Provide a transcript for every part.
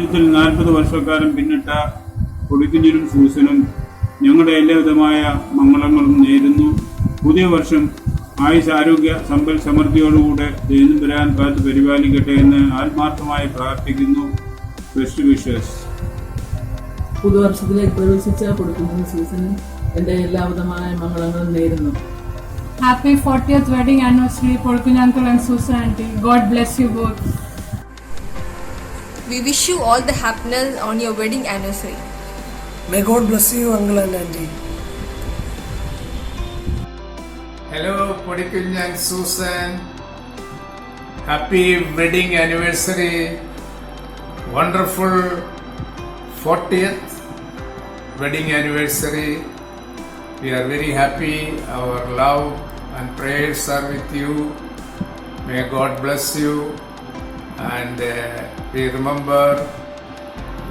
ജീവിതത്തിൽ 40 വർഷക്കാലം പിന്നിട്ട പൊടിക്കുഞ്ഞിനും സൂസനും ഞങ്ങളുടെ എല്ലാവിധമായ മംഗളങ്ങളും നേരുന്നു. പുതിയ വർഷം ആയുസ് ആരോഗ്യ സമ്പൽ സമൃദ്ധിയോടുകൂടെ ദൈവം വരാൻ കാത്ത് പരിപാലിക്കട്ടെ എന്ന് ആത്മാർത്ഥമായി പ്രാർത്ഥിക്കുന്നു. Best wishes. പുതുവർഷത്തിലേക്ക് പ്രവേശിച്ച പൊടിക്കുഞ്ഞിനും സൂസനും എൻ്റെ എല്ലാവിധമായ മംഗളങ്ങളും നേരുന്നു. Happy 40th wedding anniversary, Polkun uncle and Susan auntie. God bless you both. We wish you all the happiness on your wedding anniversary. May God bless you, uncle and auntie. Hello, Podikun and Susan. Happy wedding anniversary. Wonderful 40th wedding anniversary. We are very happy. Our love and prayers are with you. May God bless you. And we remember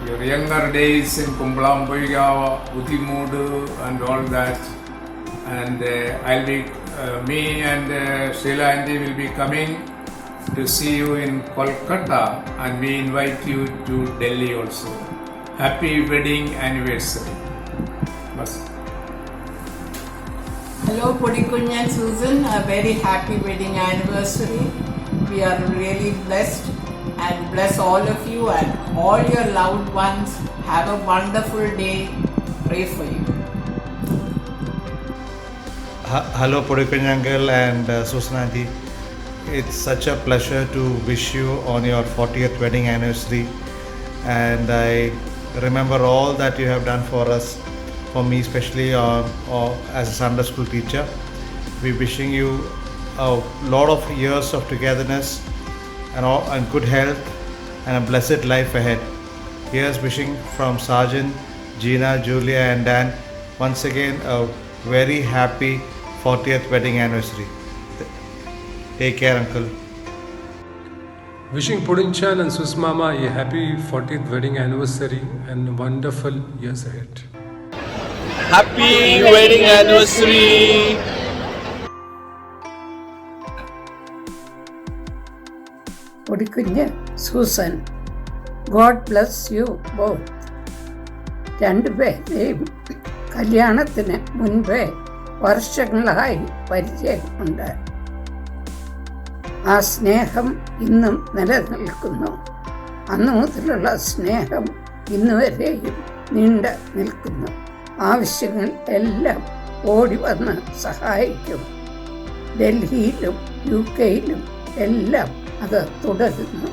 your younger days in Kumbhalamboiga, Utimudu and all that. And me and Sheila Andy will be coming to see you in Kolkata, and we invite you to Delhi also. Happy wedding anniversary. Bas. Hello, Podikun and Susan. A very happy wedding anniversary. We are really blessed, and bless all of you and all your loved ones. Have a wonderful day. Pray for you. Hello, Podikun uncle and Susan auntie. It's such a pleasure to wish you on your 40th wedding anniversary, and I remember all that you have done for us. For me especially as a Sunday school teacher, we wishing you a lot of years of togetherness and good health and a blessed life ahead. Here's wishing from Sergeant, Gina, Julia and Dan once again a very happy 40th wedding anniversary. Take care, uncle. Wishing Pudinchan and Susmama a happy 40th wedding anniversary and wonderful years ahead. Happy wedding anniversary. Podikunju Susan, God bless you both. രണ്ടുപേരെയും കല്യാണത്തിന് മുൻപേ വർഷങ്ങളായി പരിചയമുണ്ട്. ആ സ്നേഹം ഇന്നും നിലനിൽക്കുന്നു. അന്നു മുതലുള്ള സ്നേഹം ഇന്നുവരെയും നീണ്ടു നിൽക്കുന്നു. ആവശ്യങ്ങൾ എല്ലാം ഓടി വന്ന് സഹായിക്കും. ഡൽഹിയിലും UK-യിലും എല്ലാം അത് തുടരുന്നു.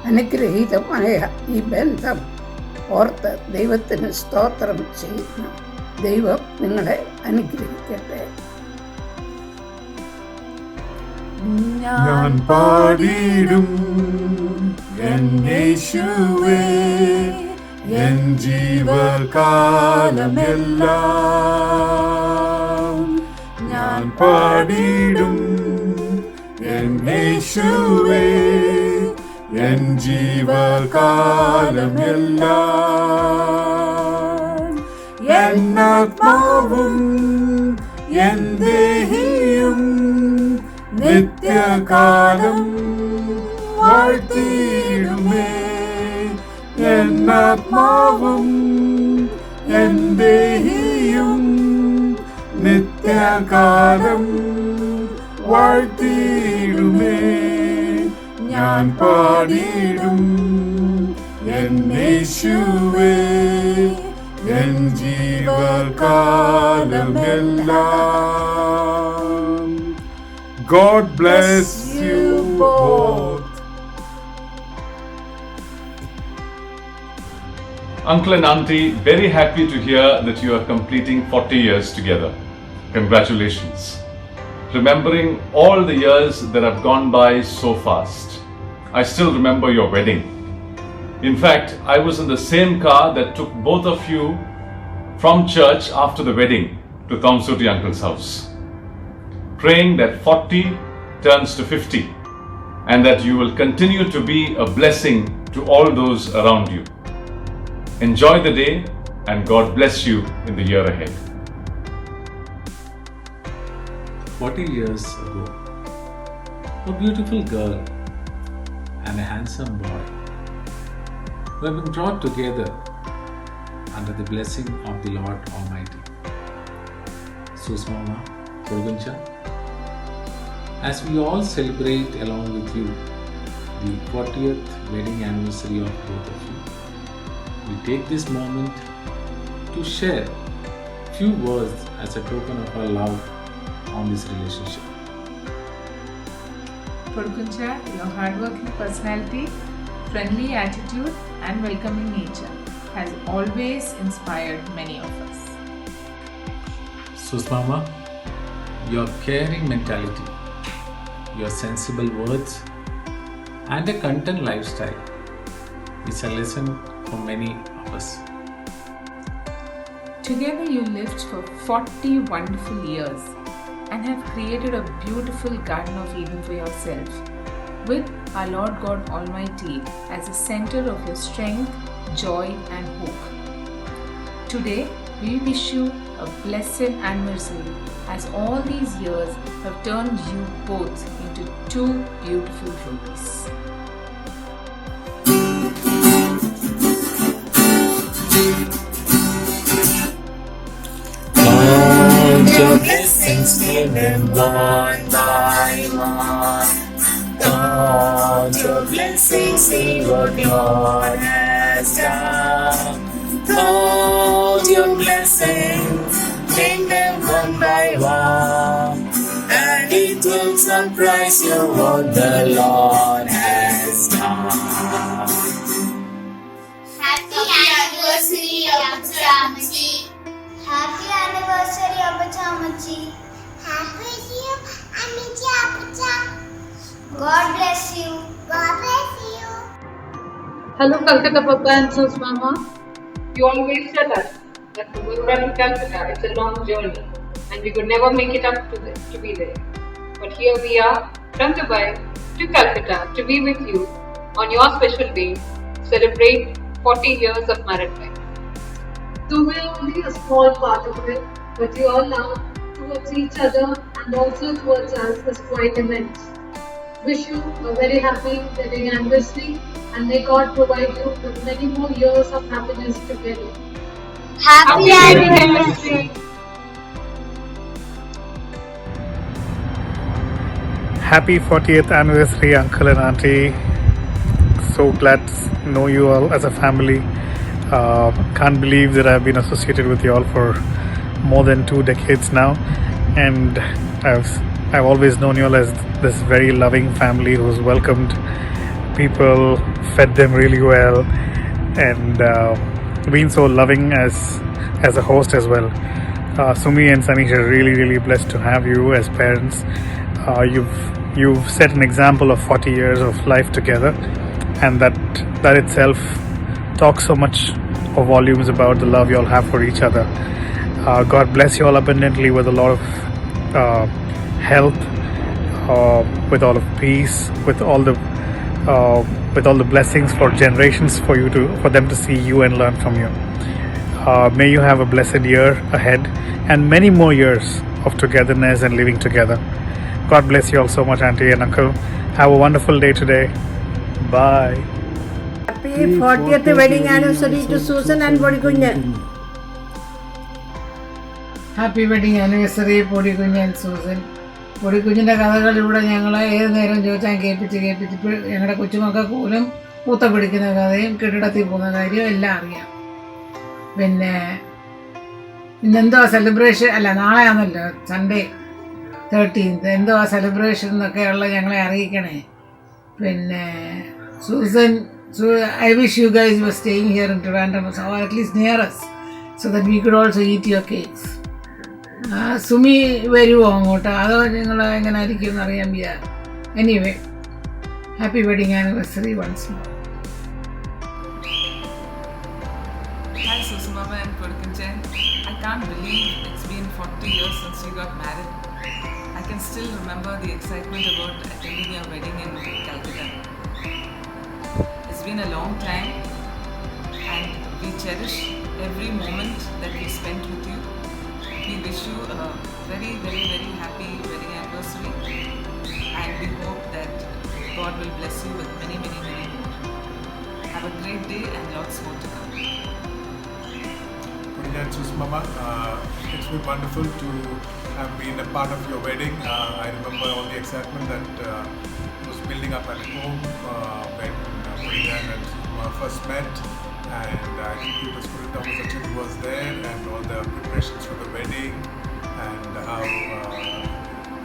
അനുഗ്രഹീതമായ ഈ ബന്ധം ഓർത്ത് ദൈവത്തിന് സ്തോത്രം ചെയ്യുന്നു. ദൈവം നിങ്ങളെ അനുഗ്രഹിക്കട്ടെ. ഞാൻ പാടിയിടും എൻ യേശുവേ എൻ ജീവകാലമെല്ലാം. ഞാൻ പാടിയിടും എൻ യേശുവേ എൻ ജീവകാലമെല്ലാം. എന്നാത്മാവും എൻ ദേഹിയും നിത്യകാലം വാഴ്ത്തിയിടുമേ. എന്നാത്മാവും എൻ ദേഹിയും നിത്യകാലം വാഴ്ത്തിയിടുമേ. ഞാൻ പാടിയിടും എൻ യേശുവേ N ജീവകാലമെല്ലാം. God bless you both. Uncle and auntie, very happy to hear that you are completing 40 years together. Congratulations. Remembering all the years that have gone by so fast. I still remember your wedding. In fact, I was in the same car that took both of you from church after the wedding to Thomsuti uncle's house. Praying that 40 turns to 50 and that you will continue to be a blessing to all those around you. Enjoy the day and God bless you in the year ahead. 40 years ago, a beautiful girl and a handsome boy we have been brought together under the blessing of the Lord Almighty. Susmama, Purguncha, as we all celebrate along with you the 40th wedding anniversary of both of you, we take this moment to share few words as a token of our love on this relationship. Purguncha, your hardworking personality, friendly attitude and welcoming nature has always inspired many of us. Susmama, your caring mentality, your sensible words and a content lifestyle is a lesson for many of us. Together you lived for 40 wonderful years and have created a beautiful Garden of Eden for yourself, with our Lord God Almighty as the center of your strength, joy and hope. Today, we wish you a blessed anniversary, as all these years have turned you both into two beautiful rubies. Count your blessings, name them one by one. Count your blessings, see what God has done. Count your blessings, name them one by one. And it will surprise you what the Lord has done. Happy anniversary, Abachamachi. Happy anniversary, Abachamachi. Happy you, Amichi Abacha. God bless you. God bless you. Hello, Calcutta Papa and Sus Mama. You always tell us that to go to Calcutta, it's a long journey and we could never make it up to be there. But here we are from Dubai to Calcutta to be with you on your special day, celebrate 40 years of married life. Though we are only a small part of it, but your love towards each other and also towards us is quite immense. Wish you a very happy wedding anniversary and may God provide you with many more years of happiness together. Happy anniversary. Happy 40th anniversary, Uncle and Auntie. So glad to know you all as a family. Can't believe that I've been associated with you all for more than 2 decades now, and I've always known you all as this very loving family who's welcomed people, fed them really well, and been so loving as a host as well. Sumi and Sanish are really blessed to have you as parents. You've set an example of 40 years of life together, and that itself talks so much of volumes about the love you all have for each other. God bless you all abundantly with a lot of health, with all of peace, with all the blessings for generations for them to see you and learn from you. May you have a blessed year ahead and many more years of togetherness and living together. God bless you all so much, Auntie and Uncle. Have a wonderful day today. Bye. Happy 40th wedding anniversary to Susan and Podikunjan. Happy wedding anniversary Podikunjan Susan. പൊടിക്കുഞ്ഞിൻ്റെ കഥകളിലൂടെ ഞങ്ങൾ ഏത് നേരം ചോദിച്ചാൽ കേൾപ്പിച്ച് ഇപ്പോൾ ഞങ്ങളുടെ കൊച്ചുമക്കൾക്ക് പോലും പൂത്ത പിടിക്കുന്ന കഥയും കെട്ടിടത്തിൽ പോകുന്ന കാര്യവും എല്ലാം അറിയാം. പിന്നെ ഇന്നെന്തോ സെലിബ്രേഷൻ അല്ല, നാളെയാണല്ലോ സൺഡേ 13th, എന്തോ സെലിബ്രേഷൻ എന്നൊക്കെയുള്ള ഞങ്ങളെ അറിയിക്കണേ. പിന്നെ Susan, I wish you guys were staying here in Trivandrum or at least near us so that we could also eat your cakes. Sumi വരുമോ അങ്ങോട്ട്? അതോ നിങ്ങൾ എങ്ങനെ ആയിരിക്കും എന്ന് അറിയാൻ വയ്യ. Anyway, happy wedding anniversary once more. Hi Susmama and Purgunjan. I can't believe it's been 40 years since you got married. I can still remember the excitement about attending your wedding in Calcutta. It's been a long time and we cherish every moment that we spent with you. We wish you a very happy wedding anniversary and we hope that God will bless you with many more. Have a great day and lots more to come. Pudinyan Susmama, it's been wonderful to have been a part of your wedding. I remember all the excitement that was building up at home when Pudinyan and Susmama first met. And I think it was Puri Thomas Achin who was there, and all the preparations for the wedding, and how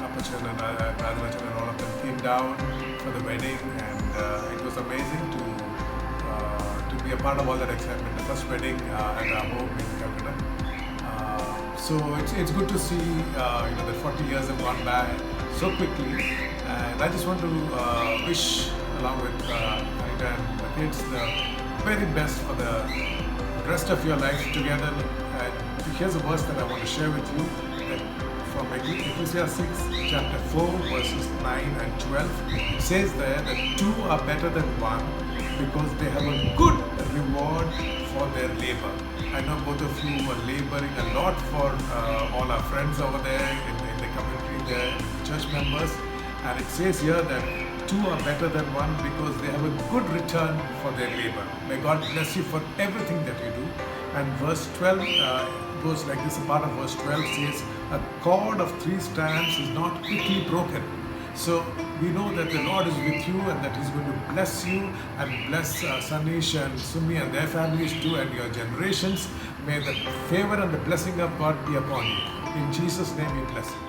Apachan and Radhachan and all of them came down for the wedding, and it was amazing to be a part of all that excitement. The first wedding at our home in Calcutta. So it's good to see that 40 years have gone by so quickly, and I just want to wish, along with Anita and the kids, the very best for the rest of your life together. And here's a verse that I want to share with you, that from Ecclesiastes chapter 4 verses 9 and 12. It says there that two are better than one because they have a good reward for their labor. I know both of you are laboring a lot for all our friends over there in the community there, church members, and it says here that two are better than one because they have a good return for their labor. May God bless you for everything that you do. And verse 12 goes like this. A part of verse 12 says, a cord of 3 strands is not quickly broken. So we know that the Lord is with you and that He's going to bless you and bless Sanish and Sumi and their families too and your generations. May the favor and the blessing of God be upon you. In Jesus' name we bless you.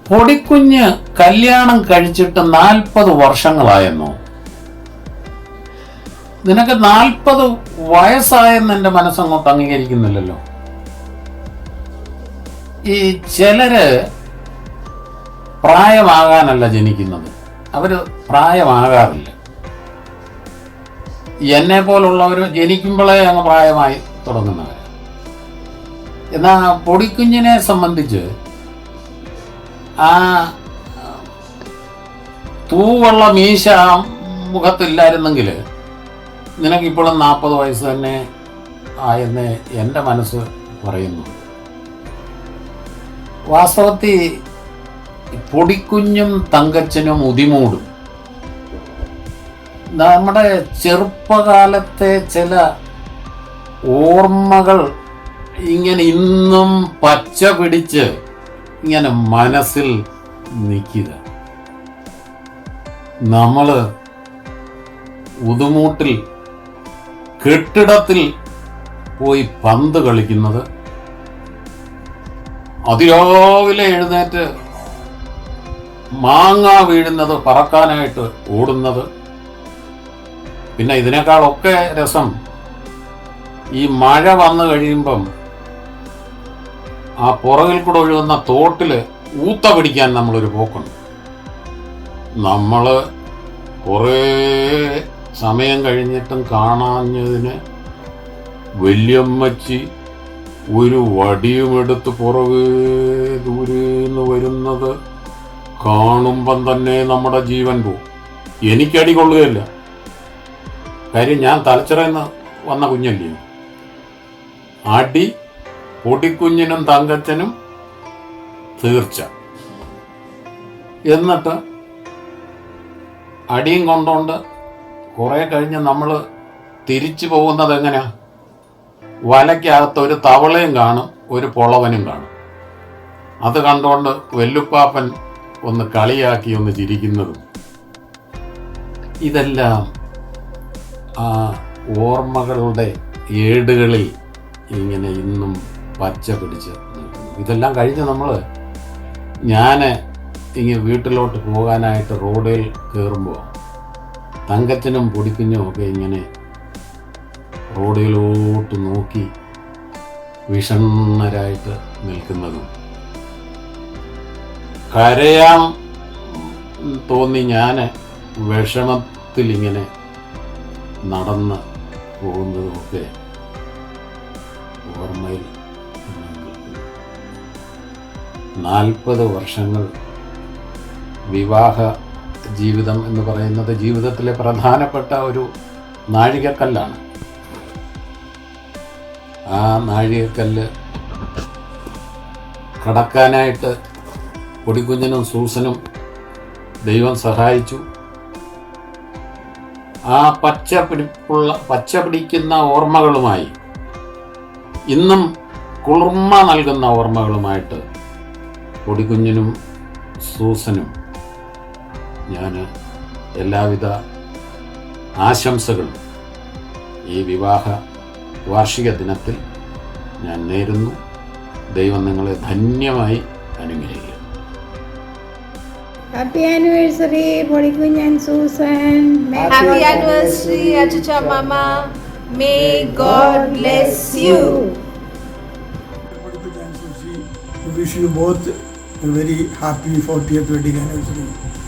പൊടിക്കുഞ്ഞ് കല്യാണം കഴിച്ചിട്ട് 40 വർഷങ്ങളായെന്നോ? നിനക്ക് 40 വയസ്സായെന്ന് എൻ്റെ മനസ്സങ്ങോട്ട് അംഗീകരിക്കുന്നില്ലല്ലോ. ഈ ചിലര് പ്രായമാകാനല്ല ജനിക്കുന്നത്, അവര് പ്രായമാകാറില്ല. എന്നെ പോലുള്ളവർ ജനിക്കുമ്പോഴേ അങ്ങ് പ്രായമായി തുടങ്ങുന്നവർ. എന്നാൽ പൊടിക്കുഞ്ഞിനെ സംബന്ധിച്ച് ആ തൂവുള്ള മീശ മുഖത്തില്ലായിരുന്നെങ്കിൽ നിനക്കിപ്പോഴും 40 വയസ്സ് തന്നെ ആയെന്ന് എൻ്റെ മനസ്സ് പറയുന്നു. വാസ്തവത്തിൽ പൊടിക്കുഞ്ഞും തങ്കച്ചനും ഉദിമൂടും നമ്മുടെ ചെറുപ്പകാലത്തെ ചില ഓർമ്മകൾ ഇങ്ങനെ ഇന്നും പച്ച പിടിച്ച് ഇങ്ങനെ മനസ്സിൽ നിൽക്കുക. നമ്മൾ ഉദുമൂട്ടിൽ കെട്ടിടത്തിൽ പോയി പന്ത് കളിക്കുന്നത്, അതിരാവിലെ എഴുന്നേറ്റ് മാങ്ങ വീഴുന്നത്, പറക്കാനായിട്ട് ഓടുന്നത്, പിന്നെ ഇതിനേക്കാളൊക്കെ രസം ഈ മഴ വന്നു കഴിയുമ്പം ആ പുറകിൽ കൂടെ ഒഴുകുന്ന തോട്ടിൽ ഊത്ത പിടിക്കാൻ നമ്മളൊരു പോക്കുണ്ട്. നമ്മൾ കുറേ സമയം കഴിഞ്ഞിട്ടും കാണാഞ്ഞതിന് വല്യമ്മച്ചി ഒരു വടിയുമെടുത്ത് പുറകെ ദൂരേന്ന് വരുന്നത് കാണുമ്പം തന്നെ നമ്മുടെ ജീവൻ പോവും. എനിക്കടി കൊള്ളുകയില്ല, കാര്യം ഞാൻ തലച്ചിറന്ന് വന്ന കുഞ്ഞല്ലേ. അടി പൊടിക്കുഞ്ഞിനും തങ്കച്ചനും തീർച്ച. എന്നിട്ട് അടിയും കൊണ്ടോണ്ട് കുറേ കഴിഞ്ഞ് നമ്മൾ തിരിച്ചു പോകുന്നത് എങ്ങനെയാ? വലയ്ക്കകത്ത് ഒരു തവളയും കാണും, ഒരു പൊളവനും കാണും. അത് കണ്ടുകൊണ്ട് വെല്ലുപ്പാപ്പൻ ഒന്ന് കളിയാക്കി ഒന്ന് ചിരിക്കുന്നതും, ഇതെല്ലാം ആ ഓർമ്മകളുടെ ഏടുകളിൽ ഇങ്ങനെ ഇന്നും പച്ച പിടിച്ച് നിൽക്കുന്നു. ഇതെല്ലാം കഴിഞ്ഞ് ഞാൻ ഇങ്ങനെ വീട്ടിലോട്ട് പോകാനായിട്ട് റോഡിൽ കയറുമ്പോൾ തങ്കച്ചനും പൊടിക്കുഞ്ഞും ഒക്കെ ഇങ്ങനെ റോഡിലോട്ട് നോക്കി വിഷണ്ണരായിട്ട് നിൽക്കുന്നതും കരയാൻ തോന്നി ഞാൻ വിഷമത്തിൽ ഇങ്ങനെ നടന്ന് പോകുന്നതുമൊക്കെ ഓർമ്മയിൽ 40 വർഷങ്ങൾ വിവാഹ ജീവിതം എന്ന് പറയുന്നത് ജീവിതത്തിലെ പ്രധാനപ്പെട്ട ഒരു നാഴികക്കല്ലാണ്. ആ നാഴികക്കല്ല് കടക്കാനായിട്ട് പൊടിക്കുഞ്ഞിനും സൂസനും ദൈവം സഹായിച്ചു. ആ പച്ച പിടിക്കുന്ന ഓർമ്മകളുമായി, ഇന്നും കുളിർമ നൽകുന്ന ഓർമ്മകളുമായിട്ട് പൊടിക്കുഞ്ഞിനും സൂസനും ഞാൻ എല്ലാവിധ ആശംസകളും ഈ വിവാഹ വാർഷിക ദിനത്തിൽ ഞാൻ നേരുന്നു. ദൈവം നിങ്ങളെ ധന്യമായി അനുഗ്രഹിക്കും. Happy anniversary, Bodikun and Susan. Happy anniversary, Achucha Mama. May God bless you. We wish you both a very happy 40th wedding anniversary.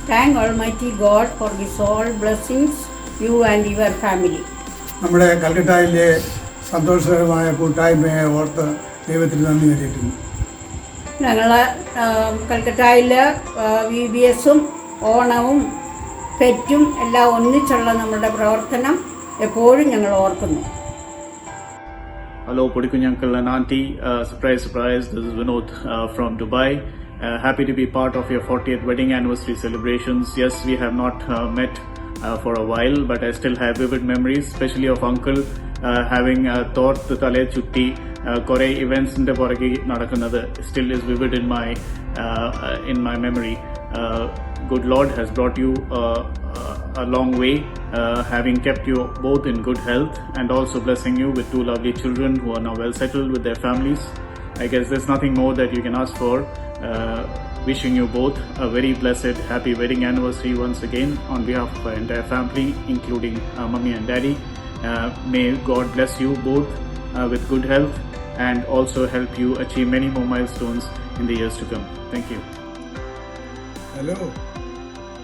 Thank Almighty God for His all blessings, you and your family. നമ്മുടെ കൽക്കട്ടയിലെ സന്തോഷകരമായ കൂട്ടായ്മയെ ഓർത്ത് ദൈവത്തിന് നന്ദി അറിയിക്കുന്നു. ഞങ്ങൾ കൽക്കട്ടയിൽ VBSും ഓണവും ഫെറ്റും എല്ലാം ഒന്നിച്ചുള്ള നമ്മുടെ പ്രവർത്തനം എപ്പോഴും ഞങ്ങൾ ഓർക്കുന്നു. Hello, Podikun uncle and auntie. Surprise, surprise. This is Vinod from Dubai. Happy to be part of your 40th wedding anniversary celebrations. Yes, we have not met for a while, but I still have vivid memories, especially of uncle having thought the Tale Chutti Kore events in the Poragi Nadakanada still is vivid in my memory. Good Lord has brought you a long way, having kept you both in good health and also blessing you with two lovely children who are now well settled with their families. I guess there's nothing more that you can ask for. Wishing you both a very blessed, happy wedding anniversary once again on behalf of our entire family, including Mummy and Daddy. May God bless you both with good health and also help you achieve many more milestones in the years to come. Thank you. Hello,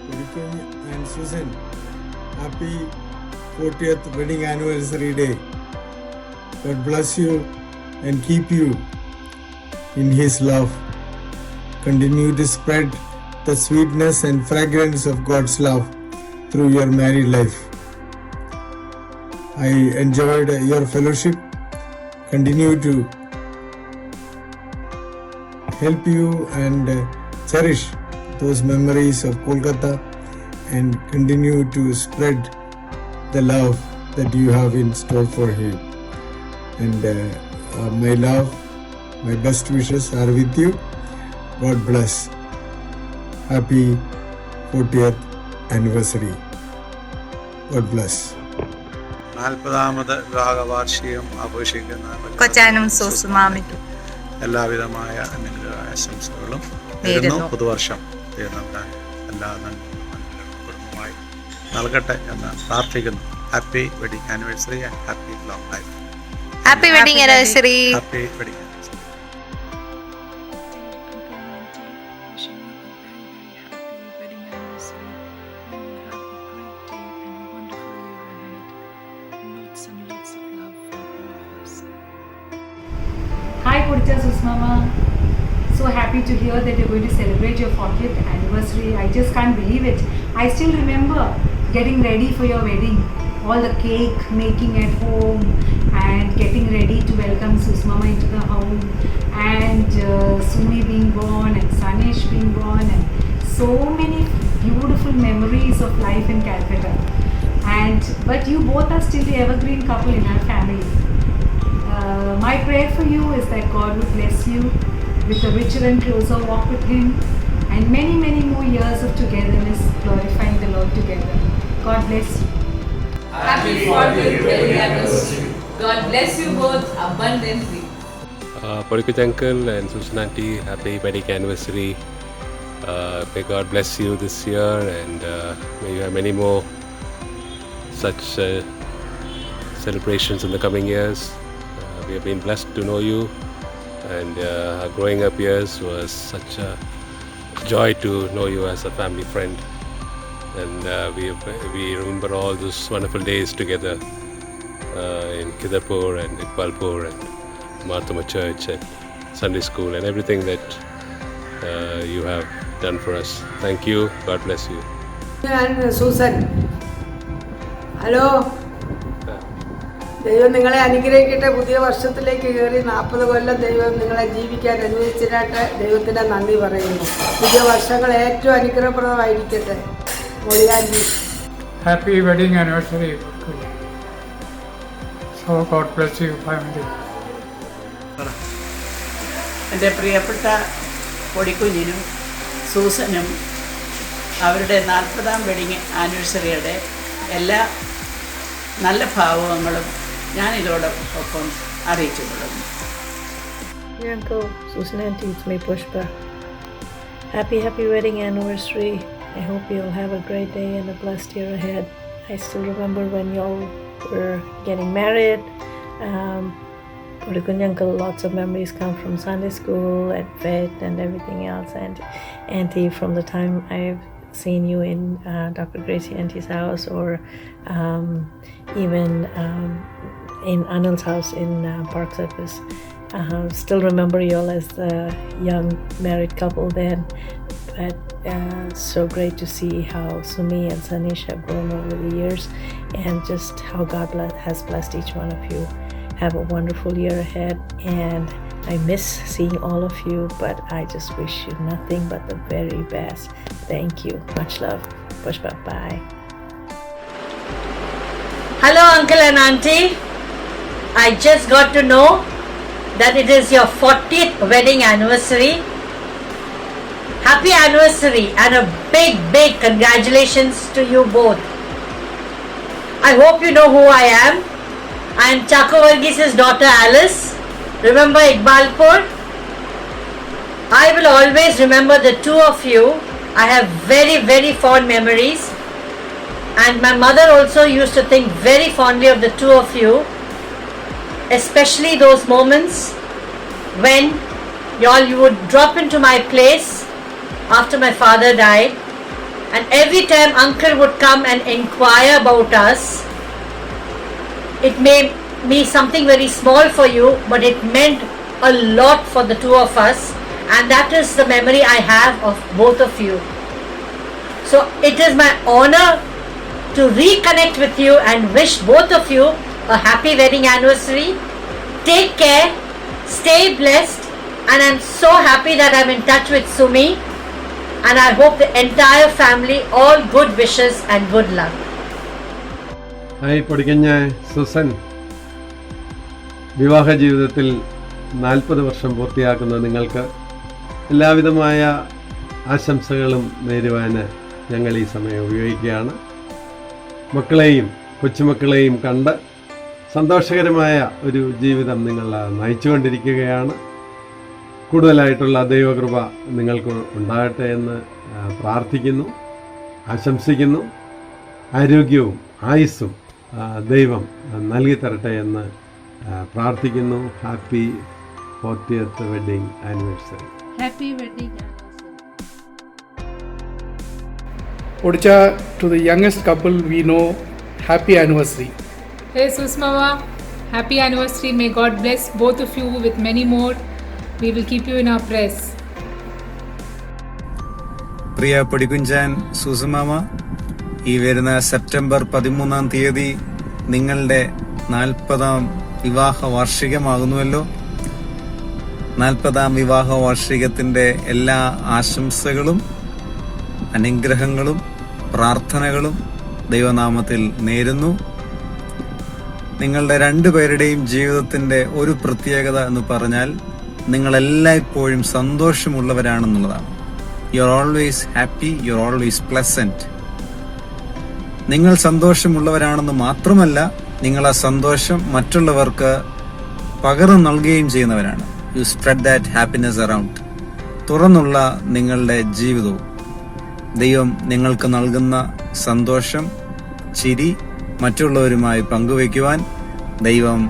Podikun and Susan. Happy 40th wedding anniversary day. God bless you and keep you in His love. Continue to spread the sweetness and fragrance of God's love through your married life. I enjoyed your fellowship. Continue to help you and cherish those memories of Kolkata and continue to spread the love that you have in store for him. And my love, my best wishes are with you. God bless. Happy 40th anniversary. God bless. 40ാമത് വിവാഹ വാർഷികം ആഘോഷിക്കുന്ന കൊച്ചാനും സൂസുമാമയ്ക്കും എല്ലാവിധമായ ആശംസകളും നേരുന്നു. പുതുവർഷം എല്ലാ കുടുംബമായി നൽകട്ടെ എന്ന് പ്രാർത്ഥിക്കുന്നു. Happy wedding anniversary and happy long life. Happy wedding anniversary. Happy wedding. Hi Podicha Susmama, so happy to hear that you're going to celebrate your 40th anniversary. I just can't believe it. I still remember getting ready for your wedding, all the cake making at home and getting ready to welcome Susmama into the home, and Sumi being born and Sanish being born, and so many beautiful memories of life in Calcutta. But you both are still the evergreen couple in our family. My prayer for you is that God would bless you with a richer and closer walk with Him and many, many more years of togetherness glorifying the Lord together. God bless you. Happy 40th wedding anniversary. God bless you both abundantly. Podikun uncle and Susan auntie, happy wedding anniversary. May God bless you this year and may you have many more such celebrations in the coming years. We have been blessed to know you, and our growing up years was such a joy to know you as a family friend. And we remember all those wonderful days together in Kidapur and Iqbalpur and Marthama Church and Sunday school and everything that you have done for us. Thank you. God bless you. And Susan. Hello. ദൈവം നിങ്ങളെ അനുഗ്രഹിക്കട്ടെ. പുതിയ വർഷത്തിലേക്ക് കയറി 40 കൊല്ലം ദൈവം നിങ്ങളെ ജീവിക്കാൻ അനുവദിച്ചിട്ട് ദൈവത്തിന് നന്ദി പറയുന്നു. പുതിയ വർഷങ്ങൾ ഏറ്റവും അനുഗ്രഹപ്രദമായിരിക്കട്ടെ. മൊഴിയാൻജി. Happy wedding anniversary. So God bless you, family. എൻ്റെ പ്രിയപ്പെട്ട പൊടിക്കുഞ്ഞിനും സൂസനും അവരുടെ 40ാം വെഡിങ് ആനിവേഴ്സറിയുടെ എല്ലാ നല്ല ഭാവങ്ങളും ഞാൻ ഇതോടൊപ്പം അറിയിച്ചു കൊള്ളുന്നു. Dear Uncle Susan Auntie, it's me Pushpa. Happy wedding anniversary. I hope you'll have a great day and a blessed year ahead. I still remember when y'all were getting married. Podikunj Uncle, lots of memories come from Sunday school and vet and everything else. And Auntie, from the time I've seen you in Dr. Gracie Auntie's house, or even in Anil's house in Park Circus. Still remember you all as a young married couple then, but so great to see how Sumi and Sanish have grown over the years, and just how God has blessed each one of you. Have a wonderful year ahead, and I miss seeing all of you, but I just wish you nothing but the very best. Thank you. Much love. Pushpa. Bye. Hello, Uncle and Auntie. I just got to know that it is your 40th wedding anniversary. Happy anniversary and a big congratulations to you both. I hope you know who I am. I am Chako Varghese' daughter Alice. Remember Iqbalpur? I will always remember the two of you. I have very fond memories. And my mother also used to think very fondly of the two of you. Especially those moments when you would drop into my place after my father died, and every time Uncle would come and inquire about us, it made me something very small for you, but it meant a lot for the two of us, and that is the memory I have of both of you. So it is my honor to reconnect with you and wish both of you a happy wedding anniversary. Take care, stay blessed, and I'm so happy that I'm in touch with Sumi, and I hope the entire family all good wishes and good luck. Hi Podikunja Susan, വിവാഹ ജീവിതത്തിൽ 40 വർഷം പൂർത്തിയാക്കുന്ന നിങ്ങൾക്ക് എല്ലാവിധമായ ആശംസകളും നേരുവാൻ ഞങ്ങൾ ഈ സമയം ഉപയോഗിക്കുകയാണ്. മക്കളെയും കൊച്ചുമക്കളെയും കണ്ട് സന്തോഷകരമായ ഒരു ജീവിതം നിങ്ങൾ നയിച്ചുകൊണ്ടിരിക്കുകയാണ്. കൂടുതലായിട്ടുള്ള ദൈവകൃപ നിങ്ങൾക്ക് ഉണ്ടാകട്ടെ എന്ന് പ്രാർത്ഥിക്കുന്നു, ആശംസിക്കുന്നു. ആരോഗ്യവും ആയുസ്സും ദൈവം നൽകി തരട്ടെ എന്ന് പ്രാർത്ഥിക്കുന്നു. Happy 40th wedding anniversary. Happy wedding anniversary. Odisha, to the youngest couple we know, happy anniversary. Hey Susmama, happy anniversary. May God bless both of you with many more. We will keep you in our prayers. പ്രിയ പൊടിക്കുഞ്ചാൻ സൂസമാമ, ഈ വരുന്ന September 13 നിങ്ങളുടെ 40ാം വിവാഹ വാർഷികമാകുന്നുവല്ലോ. 40ാം വിവാഹ വാർഷികത്തിന്റെ എല്ലാ ആശംസകളും അനുഗ്രഹങ്ങളും പ്രാർത്ഥനകളും ദൈവനാമത്തിൽ നേരുന്നു. നിങ്ങളുടെ രണ്ടുപേരുടെയും ജീവിതത്തിന്റെ ഒരു പ്രത്യേകത എന്ന് പറഞ്ഞാൽ നിങ്ങളെല്ലായ്പ്പോഴും സന്തോഷമുള്ളവരാണെന്നുള്ളതാണ്. You are always happy, you are always pleasant. നിങ്ങൾ സന്തോഷമുള്ളവരാണെന്ന് മാത്രമല്ല, നിങ്ങൾ ആ സന്തോഷം മറ്റുള്ളവർക്ക് പകർന്നു നൽകുകയും ചെയ്യുന്നവരാണ്. You spread that happiness around. തുറന്നുള്ള നിങ്ങളുടെ ജീവിതവും ദൈവം നിങ്ങൾക്ക് നൽകുന്ന സന്തോഷം, ചിരി മറ്റുള്ളവരുമായി പങ്കുവയ്ക്കുവാൻ ദൈവം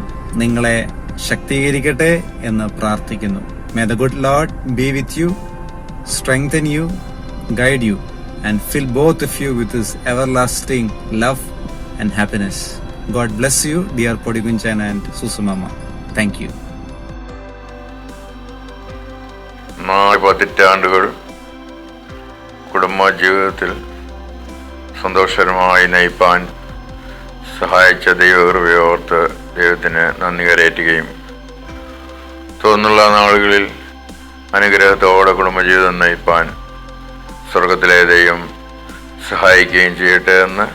നിങ്ങളെ ശക്തീകരിക്കട്ടെ എന്ന് പ്രാർത്ഥിക്കുന്നു. May the good Lord B with you, strengthen U, guide you and fill both of you with his everlasting love and happiness. God bless you, dear Podikunjan and Susumama. Thank you. 4 പതിറ്റാണ്ടുകൾ കുടുംബ ജീവിതത്തിൽ സന്തോഷകരമായി നയിപ്പാൻ സഹായിച്ച ദൈവകൃപയോർത്ത് ദൈവത്തിന് നന്ദി കരയറ്റുകയും തുടർന്നുള്ള നാളുകളിൽ അനുഗ്രഹത്തോടെ കുടുംബജീവിതം നയിപ്പാൻ സ്വർഗത്തിലെ ദൈവം സഹായിക്കുകയും ചെയ്യട്ടെ എന്ന്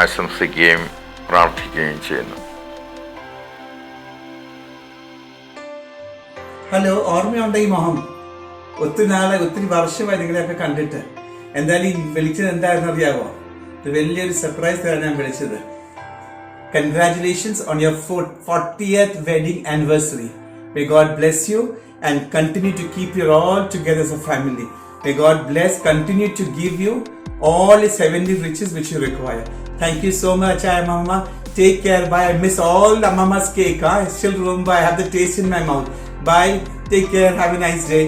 ആശംസിക്കുകയും പ്രാർത്ഥിക്കുകയും ചെയ്യുന്നു. ഹലോ, ഓർമ്മയുണ്ടോ ഈ മോഹം? ഒത്തിരി വർഷമായി നിങ്ങളെയൊക്കെ കണ്ടിട്ട്. എന്തായാലും ഈ വിളിച്ചത് എന്തായിരുന്നു അറിയാമോ? ഒരു വലിയൊരു സർപ്രൈസ് തരാൻ ഞാൻ വിളിച്ചത്. Congratulations on your 40th wedding anniversary. May God bless you and continue to keep you all together as a family. May God continue to give you all His heavenly riches which you require. Thank you so much, Mama. Take care. Bye. I miss all the Mama's cake. I still remember. I have the taste in my mouth. Bye. Take care. Have a nice day.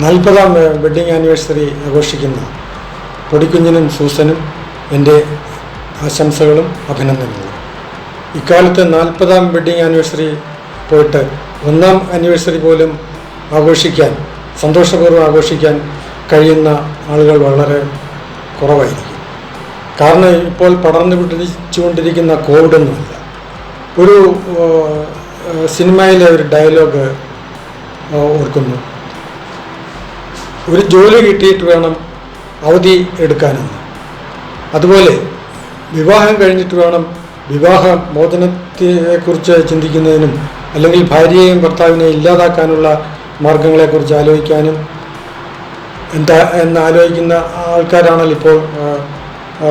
40ാം wedding anniversary ആഘോഷിക്കുന്ന പൊടിക്കുഞ്ഞിനും സൂസനും എൻ്റെ ആശംസകളും അഭിനന്ദനങ്ങളും. ഇക്കാലത്ത് 40ാം wedding anniversary പോയിട്ട് 1ാം anniversary പോലും സന്തോഷപൂർവ്വം ആഘോഷിക്കാൻ കഴിയുന്ന ആളുകൾ വളരെ കുറവായിരിക്കും. കാരണം ഇപ്പോൾ പടർന്നു പിടിച്ചുകൊണ്ടിരിക്കുന്ന കോവിഡൊന്നുമല്ല. ഒരു സിനിമയിലെ ഒരു ഡയലോഗ് ഓർക്കുന്നു, ഒരു ജോലി കിട്ടിയിട്ട് വേണം അവധി എടുക്കാനെന്ന്. അതുപോലെ വിവാഹം കഴിഞ്ഞിട്ട് വേണം വിവാഹ മോചനത്തെക്കുറിച്ച് ചിന്തിക്കുന്നതിനും അല്ലെങ്കിൽ ഭാര്യയെയും ഭർത്താവിനെയും ഇല്ലാതാക്കാനുള്ള മാർഗങ്ങളെക്കുറിച്ച് ആലോചിക്കാനും എന്നാലോചിക്കുന്ന ആൾക്കാരാണല്ലോ ഇപ്പോൾ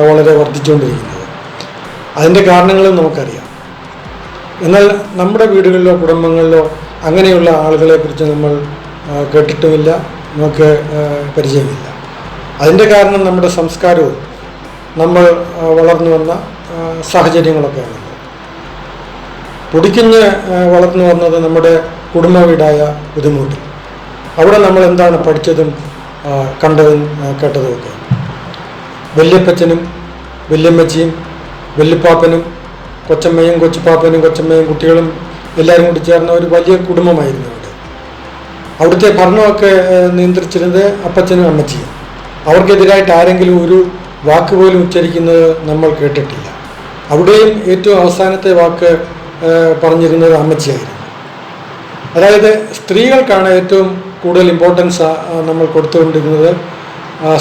വളരെ വർദ്ധിച്ചുകൊണ്ടിരിക്കുന്നത്. അതിൻ്റെ കാരണങ്ങളും നമുക്കറിയാം. എന്നാൽ നമ്മുടെ വീടുകളിലോ കുടുംബങ്ങളിലോ അങ്ങനെയുള്ള ആളുകളെക്കുറിച്ച് നമ്മൾ കേട്ടിട്ടുമില്ല, നമുക്ക് പരിചയമില്ല. അതിൻ്റെ കാരണം നമ്മുടെ സംസ്കാരവും നമ്മൾ വളർന്നു വന്ന സാഹചര്യങ്ങളൊക്കെയാണ്. പൊടിക്കുഞ്ഞ് വളർന്നു വന്നത് നമ്മുടെ കുടുംബ വീടായ ബുദ്ധിമുട്ടിൽ. അവിടെ നമ്മൾ എന്താണ് പഠിച്ചതും കണ്ടതും കേട്ടതുമൊക്കെ. വല്യപ്പച്ചനും വല്യമ്മച്ചിയും വല്യപ്പാപ്പനും കൊച്ചമ്മയും കൊച്ചുപ്പാപ്പനും കൊച്ചമ്മയും കുട്ടികളും എല്ലാവരും കൂടി ചേർന്ന ഒരു വലിയ കുടുംബമായിരുന്നു അവിടെ. അവിടുത്തെ ഭരണമൊക്കെ നിയന്ത്രിച്ചിരുന്നത് അപ്പച്ചനും അമ്മച്ചിയും. അവർക്കെതിരായിട്ട് ആരെങ്കിലും ഒരു വാക്ക് പോലും ഉച്ചരിക്കുന്നത് നമ്മൾ കേട്ടിട്ടില്ല. അവിടെയും ഏറ്റവും അവസാനത്തെ വാക്ക് പറഞ്ഞിരുന്നത് അമ്മച്ചിയായിരുന്നു. അതായത് സ്ത്രീകൾക്കാണ് ഏറ്റവും കൂടുതൽ ഇമ്പോർട്ടൻസ് നമ്മൾ കൊടുത്തുകൊണ്ടിരുന്നത്.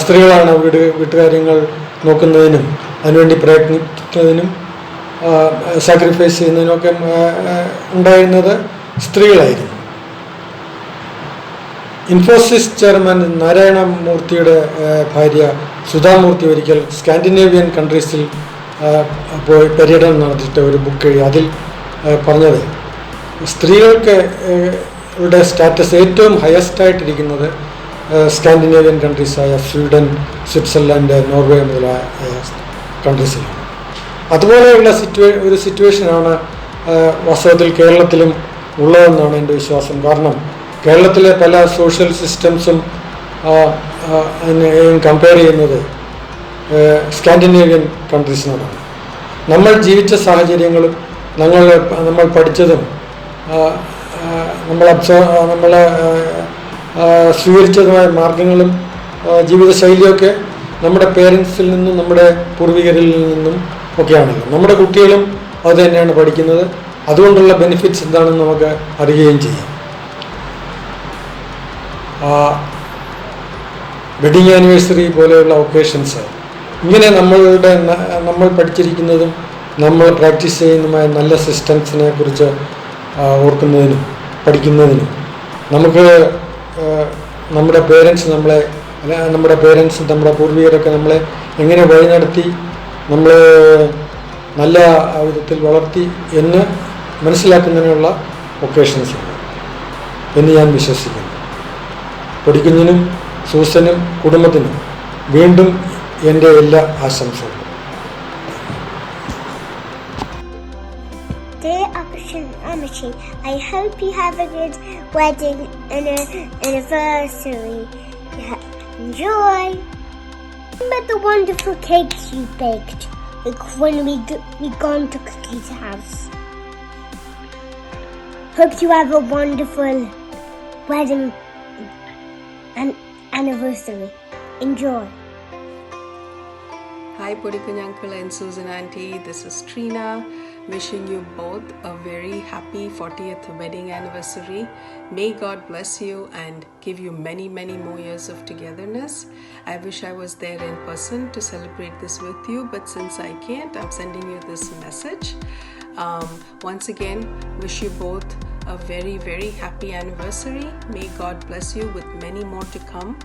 സ്ത്രീകളാണ് വീട്ടുകാര്യങ്ങൾ നോക്കുന്നതിനും അതിനുവേണ്ടി പ്രയത്നിക്കുന്നതിനും സാക്രിഫൈസ് ചെയ്യുന്നതിനൊക്കെ ഉണ്ടായിരുന്നത് സ്ത്രീകളായിരുന്നു. ഇൻഫോസിസ് ചെയർമാൻ നാരായണ മൂർത്തിയുടെ ഭാര്യ സുധാമൂർത്തി ഒരിക്കൽ സ്കാൻഡിനേവിയൻ കൺട്രീസിൽ പോയി പര്യടനം നടത്തിയിട്ട് ഒരു ബുക്ക് എഴുതി. അതിൽ പറഞ്ഞത് സ്ത്രീകൾക്ക് സ്റ്റാറ്റസ് ഏറ്റവും ഹയസ്റ്റായിട്ടിരിക്കുന്നത് സ്കാൻഡിനേവിയൻ കൺട്രീസായ സ്വീഡൻ, സ്വിറ്റ്സർലൻഡ്, നോർവേ മുതലായ കൺട്രീസിലാണ്. അതുപോലെയുള്ള ഒരു സിറ്റുവേഷനാണ് വാസ്തവത്തിൽ കേരളത്തിലും ഉള്ളതെന്നാണ് എൻ്റെ വിശ്വാസം. കാരണം കേരളത്തിലെ പല സോഷ്യൽ സിസ്റ്റംസും കമ്പയർ ചെയ്യുന്നത് സ്കാൻഡിനേവിയൻ കൺട്രീസിനോടാണ്. നമ്മൾ ജീവിച്ച സാഹചര്യങ്ങളും നമ്മൾ പഠിച്ചതും നമ്മൾ സ്വീകരിച്ചതുമായ മാർഗങ്ങളും ജീവിതശൈലിയൊക്കെ നമ്മുടെ പേരൻസിൽ നിന്നും നമ്മുടെ പൂർവികരിൽ നിന്നും ഒക്കെയാണല്ലോ. നമ്മുടെ കുട്ടികളും അത് തന്നെയാണ് പഠിക്കുന്നത്. അതുകൊണ്ടുള്ള ബെനിഫിറ്റ്സ് എന്താണെന്ന് നമുക്ക് അറിയുകയും ചെയ്യാം. വെഡിങ് ആനിവേഴ്സറി പോലെയുള്ള ഒക്കേഷൻസ് ഇങ്ങനെ നമ്മൾ പഠിച്ചിരിക്കുന്നതും നമ്മൾ പ്രാക്ടീസ് ചെയ്യുന്നതുമായ നല്ല സിസ്റ്റംസിനെ കുറിച്ച് ഓർക്കുന്നതിനും പഠിക്കുന്നതിനും നമുക്ക് നമ്മുടെ പേരൻസ് നമ്മുടെ പൂർവികരൊക്കെ നമ്മളെ എങ്ങനെ വഴി നടത്തി നമ്മളെ നല്ല വിധത്തിൽ വളർത്തി എന്ന് മനസ്സിലാക്കുന്നതിനുള്ള ഒക്കേഷൻസാണ് എന്ന് ഞാൻ വിശ്വസിക്കുന്നു. പൊടിക്കുഞ്ഞിനും സൂസനും കുടുംബത്തിനും വീണ്ടും എൻ്റെ എല്ലാ ആശംസകളും. Dear Apachin Amachi, I hope you have a good wedding anniversary. Enjoy! Remember the wonderful cakes you baked, like when we gone to Cookie's house. Hope you have a wonderful wedding and anniversary. Enjoy! Hi Podikuny uncle and Susan auntie, this is Trina. wishing you both a very happy 40th wedding anniversary. May God bless you and give you many, many more years of togetherness. I wish I was there in person to celebrate this with you, but since I can't, I'm sending you this message. Once again, wish you both a very, very happy anniversary. May God bless you with many more to come.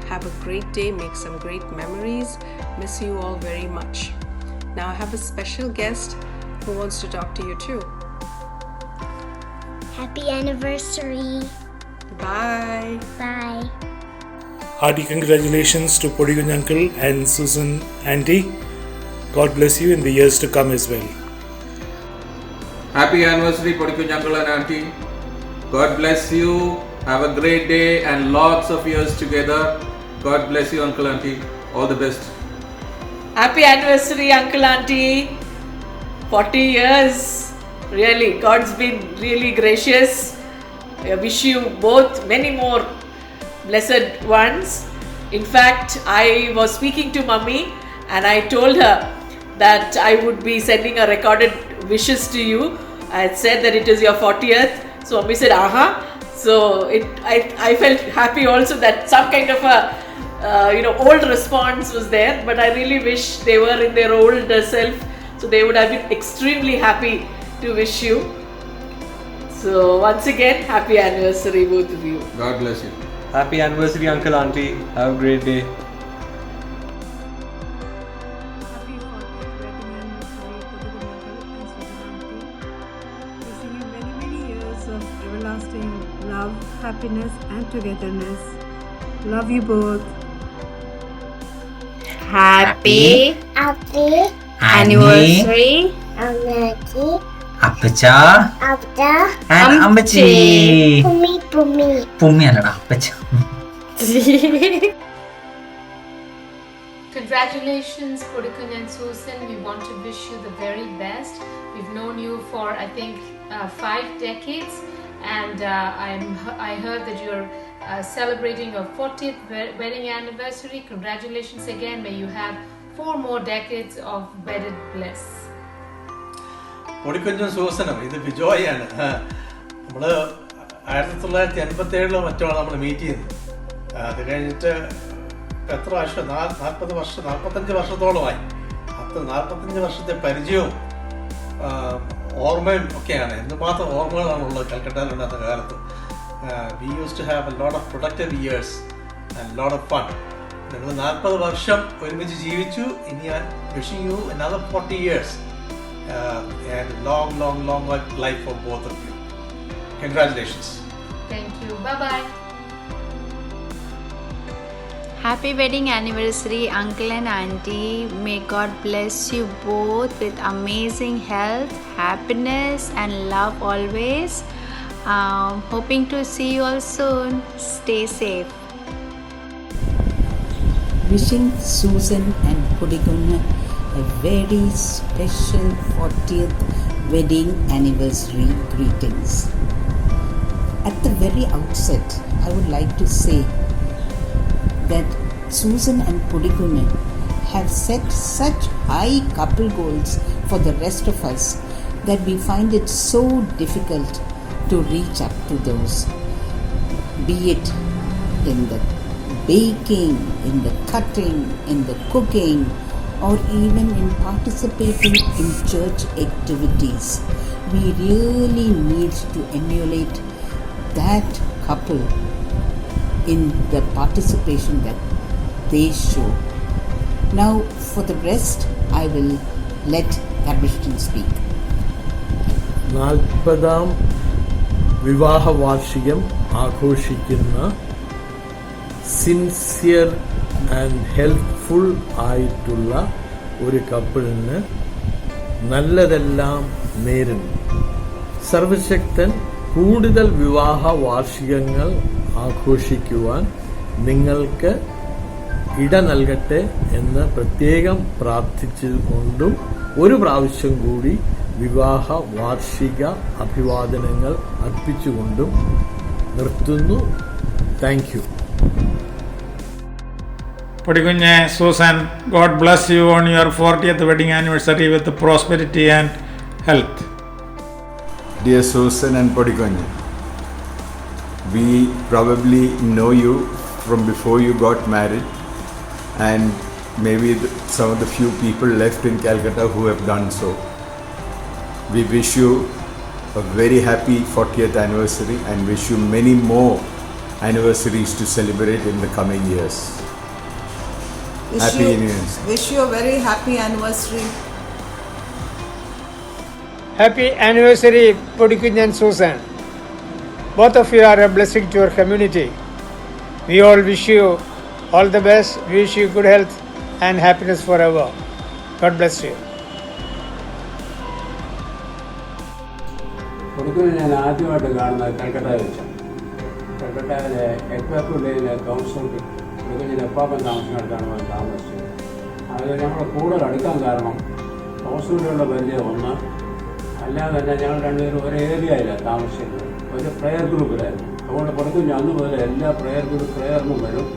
Have a great day, make some great memories. Miss you all very much. Now I have a special guest who wants to talk to you too. Happy anniversary. Bye. Bye. Hearty congratulations to Podigun Uncle and Susan Auntie. God bless you in the years to come as well. Happy anniversary, Podigun Uncle and Auntie. God bless you. Have a great day and lots of years together. God bless you, Uncle Auntie. All the best. Happy anniversary, Uncle Auntie. 40 years. Really, God's been really gracious. I wish you both many more blessed ones. In fact, I was speaking to Mummy and I told her that I would be sending a recorded wishes to you. I had said that it is your 40th. So Mummy said, aha. So I felt happy also that some kind of a old response was there, but I really wish they were in their old self, so they would have been extremely happy to wish you. So once again, happy anniversary both of you. God bless you. Happy anniversary, Uncle Auntie. Have a great day. Love, happiness and togetherness. Love you both. Happy Anniversary. Appacha and Ammachi. Pummi allada appacha. Congratulations, Podigun and Susan. We want to wish you the very best. We've known you for, I think, 5 decades. And I heard that you're celebrating your 40th wedding anniversary. Congratulations again. May you have 4 more decades of wedded bliss. പൊടിക്കുഞ്ഞും സൂസനും ഇത് ബിജോയാണ്. നമ്മൾ 1987 മറ്റാണ് നമ്മൾ meet ചെയ്യുന്നത്. അത് കഴിഞ്ഞിട്ട് എത്ര വർഷം, 45 വർഷത്തോളമായി. 45 വർഷത്തെ പരിചയവും ഓർമ്മയും ഒക്കെയാണ്. എന്തുമാത്രം ഓർമ്മകളാണുള്ളത് കൽക്കട്ടയിലുണ്ടായിരുന്ന കാലത്ത്. We use to have a lot of productive years and lot of fun. നിങ്ങൾ 40 വർഷം ഒരുമിച്ച് ജീവിച്ചു. ഇനി I wishing you another 40 years and long life for both of you. Congratulations. Thank you. Bye-bye. Happy wedding anniversary, Uncle and Auntie. May God bless you both with amazing health, happiness and love always. Hoping to see you all soon. Stay safe. Wishing Susan and Podigun a very special 40th wedding anniversary greetings. At the very outset, I would like to say that Susan and Podigun have set such high couple goals for the rest of us that we find it so difficult to reach up to those. Be it in the baking, in the cutting, in the cooking, or even in participating in church activities. We really need to emulate that couple in the participation that they show. Now for the rest, I will let Abhishtan speak. 40ാം വിവാഹ വാർഷികം ആഘോഷിക്കുന്ന sincere and helpful ആയിട്ടുള്ള ഒരു കപ്പിളിന് നല്ലതെല്ലാം നേരുന്നു. സർവശക്തൻ കൂടുതൽ വിവാഹ വാർഷികങ്ങൾ ആഘോഷിക്കുവാൻ നിങ്ങൾക്ക് ഇട നൽകട്ടെ എന്ന് പ്രത്യേകം പ്രാർത്ഥിച്ചുകൊണ്ടും ഒരു പ്രാവശ്യം കൂടി വിവാഹ വാർഷിക അഭിവാദനങ്ങൾ അർപ്പിച്ചുകൊണ്ടും നിർത്തുന്നു. Thank you. Podigun, Susan, God bless you on your 40th wedding anniversary with prosperity and health. Dear Susan and Podigonye, we probably know you from before you got married, and maybe some of the few people left in Calcutta who have done so. We wish you a very happy 40th anniversary and wish you many more anniversaries to celebrate in the coming years. Happy anniversary. Wish you a very happy anniversary. Happy anniversary, Podikunj and Susan. Both of you are a blessing to your community. We all wish you all the best. We wish you good health and happiness forever. God bless you. കൊടുക്കുന്ന ഞാൻ ആദ്യമായിട്ട് കാണുന്നത് കൽക്കട്ടയിൽ വെച്ചാണ്. കൽക്കട്ടയിലെ എക്വാപ്പുള്ളിയിലെ കൗൺസിലിൽ കൊടുക്കുന്നതിൻ്റെ എപ്പാപ്പം താമസിക്കുന്നിടത്താണ് താമസിച്ചത്. അത് ഞങ്ങൾ കൂടുതൽ അടുക്കാൻ കാരണം കൗൺസിലിലുള്ള പരിചയം ഒന്ന്, അല്ലാതെ തന്നെ ഞങ്ങൾ രണ്ടുപേരും ഒരു ഏരിയയിലാണ് താമസിക്കുന്നത്, ഒരു പ്രെയർ ഗ്രൂപ്പിലായിരുന്നു. അതുകൊണ്ട് കൊടുക്കും അന്ന് മുതൽ എല്ലാ പ്രെയറിനും വരും,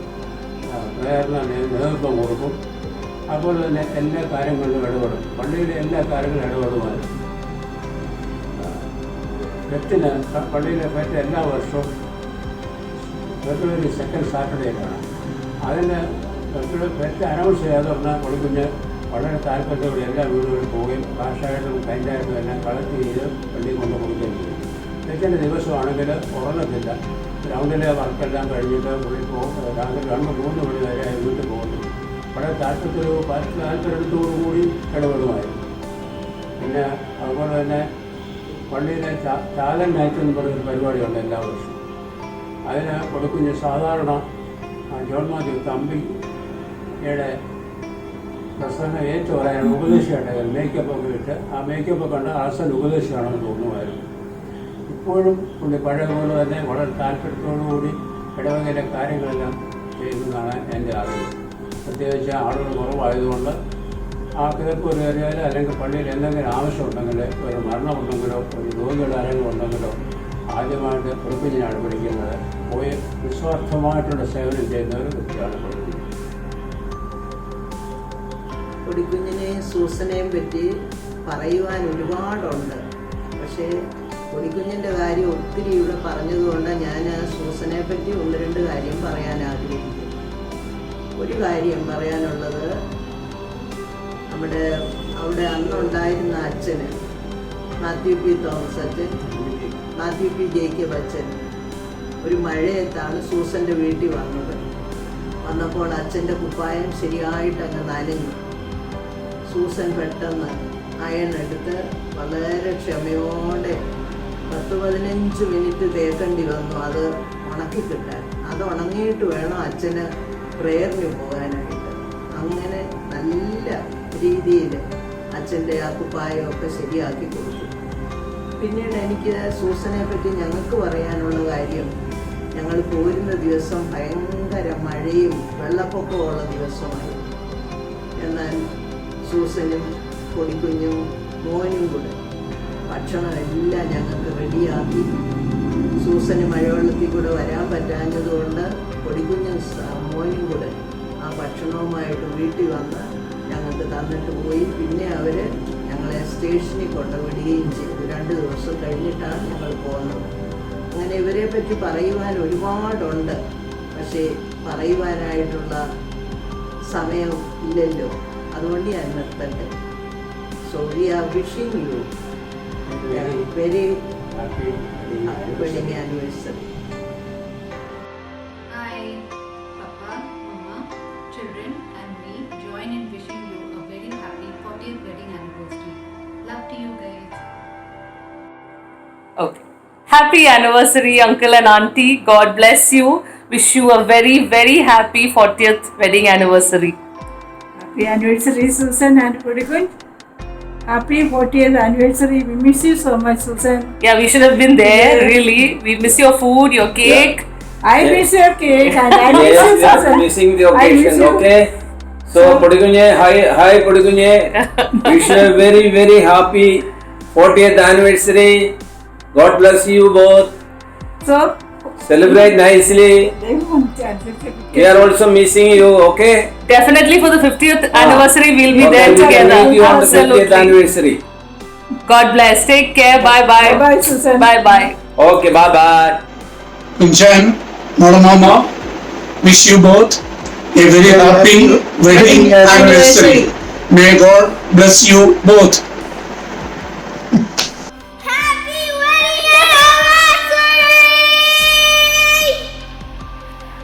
പ്രെയറിന് നേതൃത്വം കൊടുക്കും. അതുപോലെ തന്നെ എല്ലാ കാര്യങ്ങളിലും ഇടപെടും, പള്ളിയിലെ എല്ലാ കാര്യങ്ങളിലും ഇടപെടുമായിരുന്നു. ഫെസ്റ്റിന് പള്ളിയിലെ ഫെസ്റ്റ് എല്ലാ വർഷവും ഫെബ്രുവരി 2nd സാറ്റർഡേയിലാണ്. അതിന് ഫെസ്റ്റ് അനൗൺസ് ചെയ്യാതെ പറഞ്ഞാൽ കൊടുക്കുഞ്ഞ് വളരെ താല്പര്യത്തോടെ എല്ലാ വീടുകളിൽ പോവുകയും കാശായിട്ടും കൈൻഡായിട്ടും എല്ലാം കളക്ട് ചെയ്ത് പള്ളിയിൽ കൊണ്ട് കൊടുക്കുകയും ചെയ്യും. ഫെസ്റ്റിൻ്റെ ദിവസമാണെങ്കിൽ ഉറങ്ങത്തില്ല, ഗ്രൗണ്ടിലെ വർക്കെല്ലാം കഴിഞ്ഞിട്ട് പുള്ളി രാത്രി 2-3 മണി വരെ വീട്ടിൽ പോകുന്നു. വളരെ താല്പര്യത്തോടുകൂടി ഇടപെടുമായിരുന്നു. പിന്നെ അതുപോലെ തന്നെ പള്ളിയിലെ ചാലൻ നൈറ്റ് എന്ന് പറയുന്നൊരു പരിപാടിയുണ്ട് എല്ലാ വർഷവും. അതിന് കൊടുക്കുഞ്ഞ് സാധാരണ ജോൺ മാത്യു തമ്പിയുടെ പ്രസംഗം ഏറ്റു പറയാൻ ഉപദേശിയായിട്ട് മേക്കപ്പൊക്കെ ഇട്ട് ആ മേക്കപ്പ് കണ്ട് ആസൻ ഉപദേശിയാണെന്ന് തോന്നുമായിരുന്നു. ഇപ്പോഴും പുള്ളി പഴയ പോലെ തന്നെ വളരെ താല്പര്യത്തോടുകൂടി ഇടവകയിലെ കാര്യങ്ങളെല്ലാം ചെയ്യുന്നതാണ് എൻ്റെ ആഗ്രഹം. പ്രത്യേകിച്ച് ആളുകൾ കുറവായതുകൊണ്ട് ആ കിഴക്കൊരു ഏരിയയിൽ അല്ലെങ്കിൽ പള്ളിയിൽ എന്തെങ്കിലും ആവശ്യമുണ്ടെങ്കിൽ, ഒരു മരണമുണ്ടെങ്കിലോ ഒരു രോഗികളുടെ ആരെങ്കിലും ഉണ്ടെങ്കിലോ ആദ്യമായിട്ട് കൊടുക്കുഞ്ഞിനാണ് വിളിക്കുന്നത്. പോയി നിസ്വാർത്ഥമായിട്ടുള്ള സേവനം ചെയ്യുന്ന ഒരു വ്യക്തിയാണ് കൊടുക്കുഞ്ഞ്. കൊടിക്കുഞ്ഞിനെയും സൂസനെയും പറ്റി പറയുവാൻ ഒരുപാടുണ്ട്. പക്ഷേ കൊടിക്കുഞ്ഞിൻ്റെ കാര്യം ഒത്തിരി ഇവിടെ പറഞ്ഞതുകൊണ്ട് ഞാൻ സൂസനെ പറ്റി 1-2 കാര്യം പറയാൻ ആഗ്രഹിക്കുന്നു. ഒരു കാര്യം പറയാനുള്ളത്, നമ്മുടെ അവിടെ അന്നുണ്ടായിരുന്ന അച്ഛന് മാത്യു പി തോമസ് അച്ഛൻ, മാത്യു പി ജേക്കബ് അച്ഛൻ ഒരു മഴയത്താണ് സൂസൻ്റെ വീട്ടിൽ വന്നപ്പോൾ അച്ഛൻ്റെ കുപ്പായം ശരിയായിട്ടങ്ങ് നനഞ്ഞു. സൂസൻ പെട്ടെന്ന് അയണെടുത്ത് വളരെ ക്ഷമയോടെ 10-15 മിനിറ്റ് തേക്കേണ്ടി വന്നു അത് ഉണക്കി കിട്ടാൻ. അത് ഉണങ്ങിയിട്ട് വേണം അച്ഛന് പ്രേയറിന് പോകാനായിട്ട്. അങ്ങനെ നല്ല രീതിയിൽ അച്ഛൻ്റെ ആ കുപ്പായമൊക്കെ ശരിയാക്കി കൊടുത്തു. പിന്നീട് എനിക്ക് സൂസനെ പറ്റി ഞങ്ങൾക്ക് പറയാനുള്ള കാര്യം, ഞങ്ങൾ പോരുന്ന ദിവസം ഭയങ്കര മഴയും വെള്ളപ്പൊക്കമുള്ള ദിവസമായി. എന്നാൽ സൂസനും കൊടിക്കുഞ്ഞും മോനും കൂടെ ഭക്ഷണമെല്ലാം ഞങ്ങൾക്ക് റെഡിയാക്കി. സൂസന് മഴവെള്ളത്തിൽ കൂടെ വരാൻ പറ്റാഞ്ഞതുകൊണ്ട് കൊടിക്കുഞ്ഞും മോനും കൂടെ ആ ഭക്ഷണവുമായിട്ട് വീട്ടിൽ വന്ന് ഞങ്ങൾക്ക് തന്നിട്ട് പോയി. പിന്നെ അവർ ഞങ്ങളെ സ്റ്റേഷനിൽ കൊണ്ടുവിടുകയും ചെയ്തു. 2 ദിവസം കഴിഞ്ഞിട്ടാണ് ഞങ്ങൾ പോകുന്നത്. അങ്ങനെ ഇവരെ പറ്റി പറയുവാൻ ഒരുപാടുണ്ട്, പക്ഷേ പറയുവാനായിട്ടുള്ള സമയം ഇല്ലല്ലോ, അതുകൊണ്ട് ഞാൻ നിർത്തട്ടെ. So we are wishing you very happy wedding anniversary. Hi, Papa, Mama, children and me join in wishing you a very happy 40th wedding anniversary. Love to you guys. Okay. Happy anniversary, Uncle and Auntie. God bless you. Wish you a very, very happy 40th wedding anniversary. Happy anniversary, Susan and Podikunj. Happy 40th anniversary. We miss you so much, Susan. Yeah, we should have been there, really. We miss your food, your cake. I miss your cake and I miss you, Susan. Missing the occasion, okay? So Podikunje, hi Podikunje. Wish you a very, very happy 40th anniversary. God bless you both. So celebrate nicely. We are also missing you, okay? Definitely for the 50th anniversary, we'll be there We can together. meet you on the 50th Absolutely. anniversary. God bless. Take care. Bye bye. Bye bye, Susan. Bye bye. Okay, bye bye. Kunchan, Mama, wish you both a very happy wedding anniversary. May God bless you both.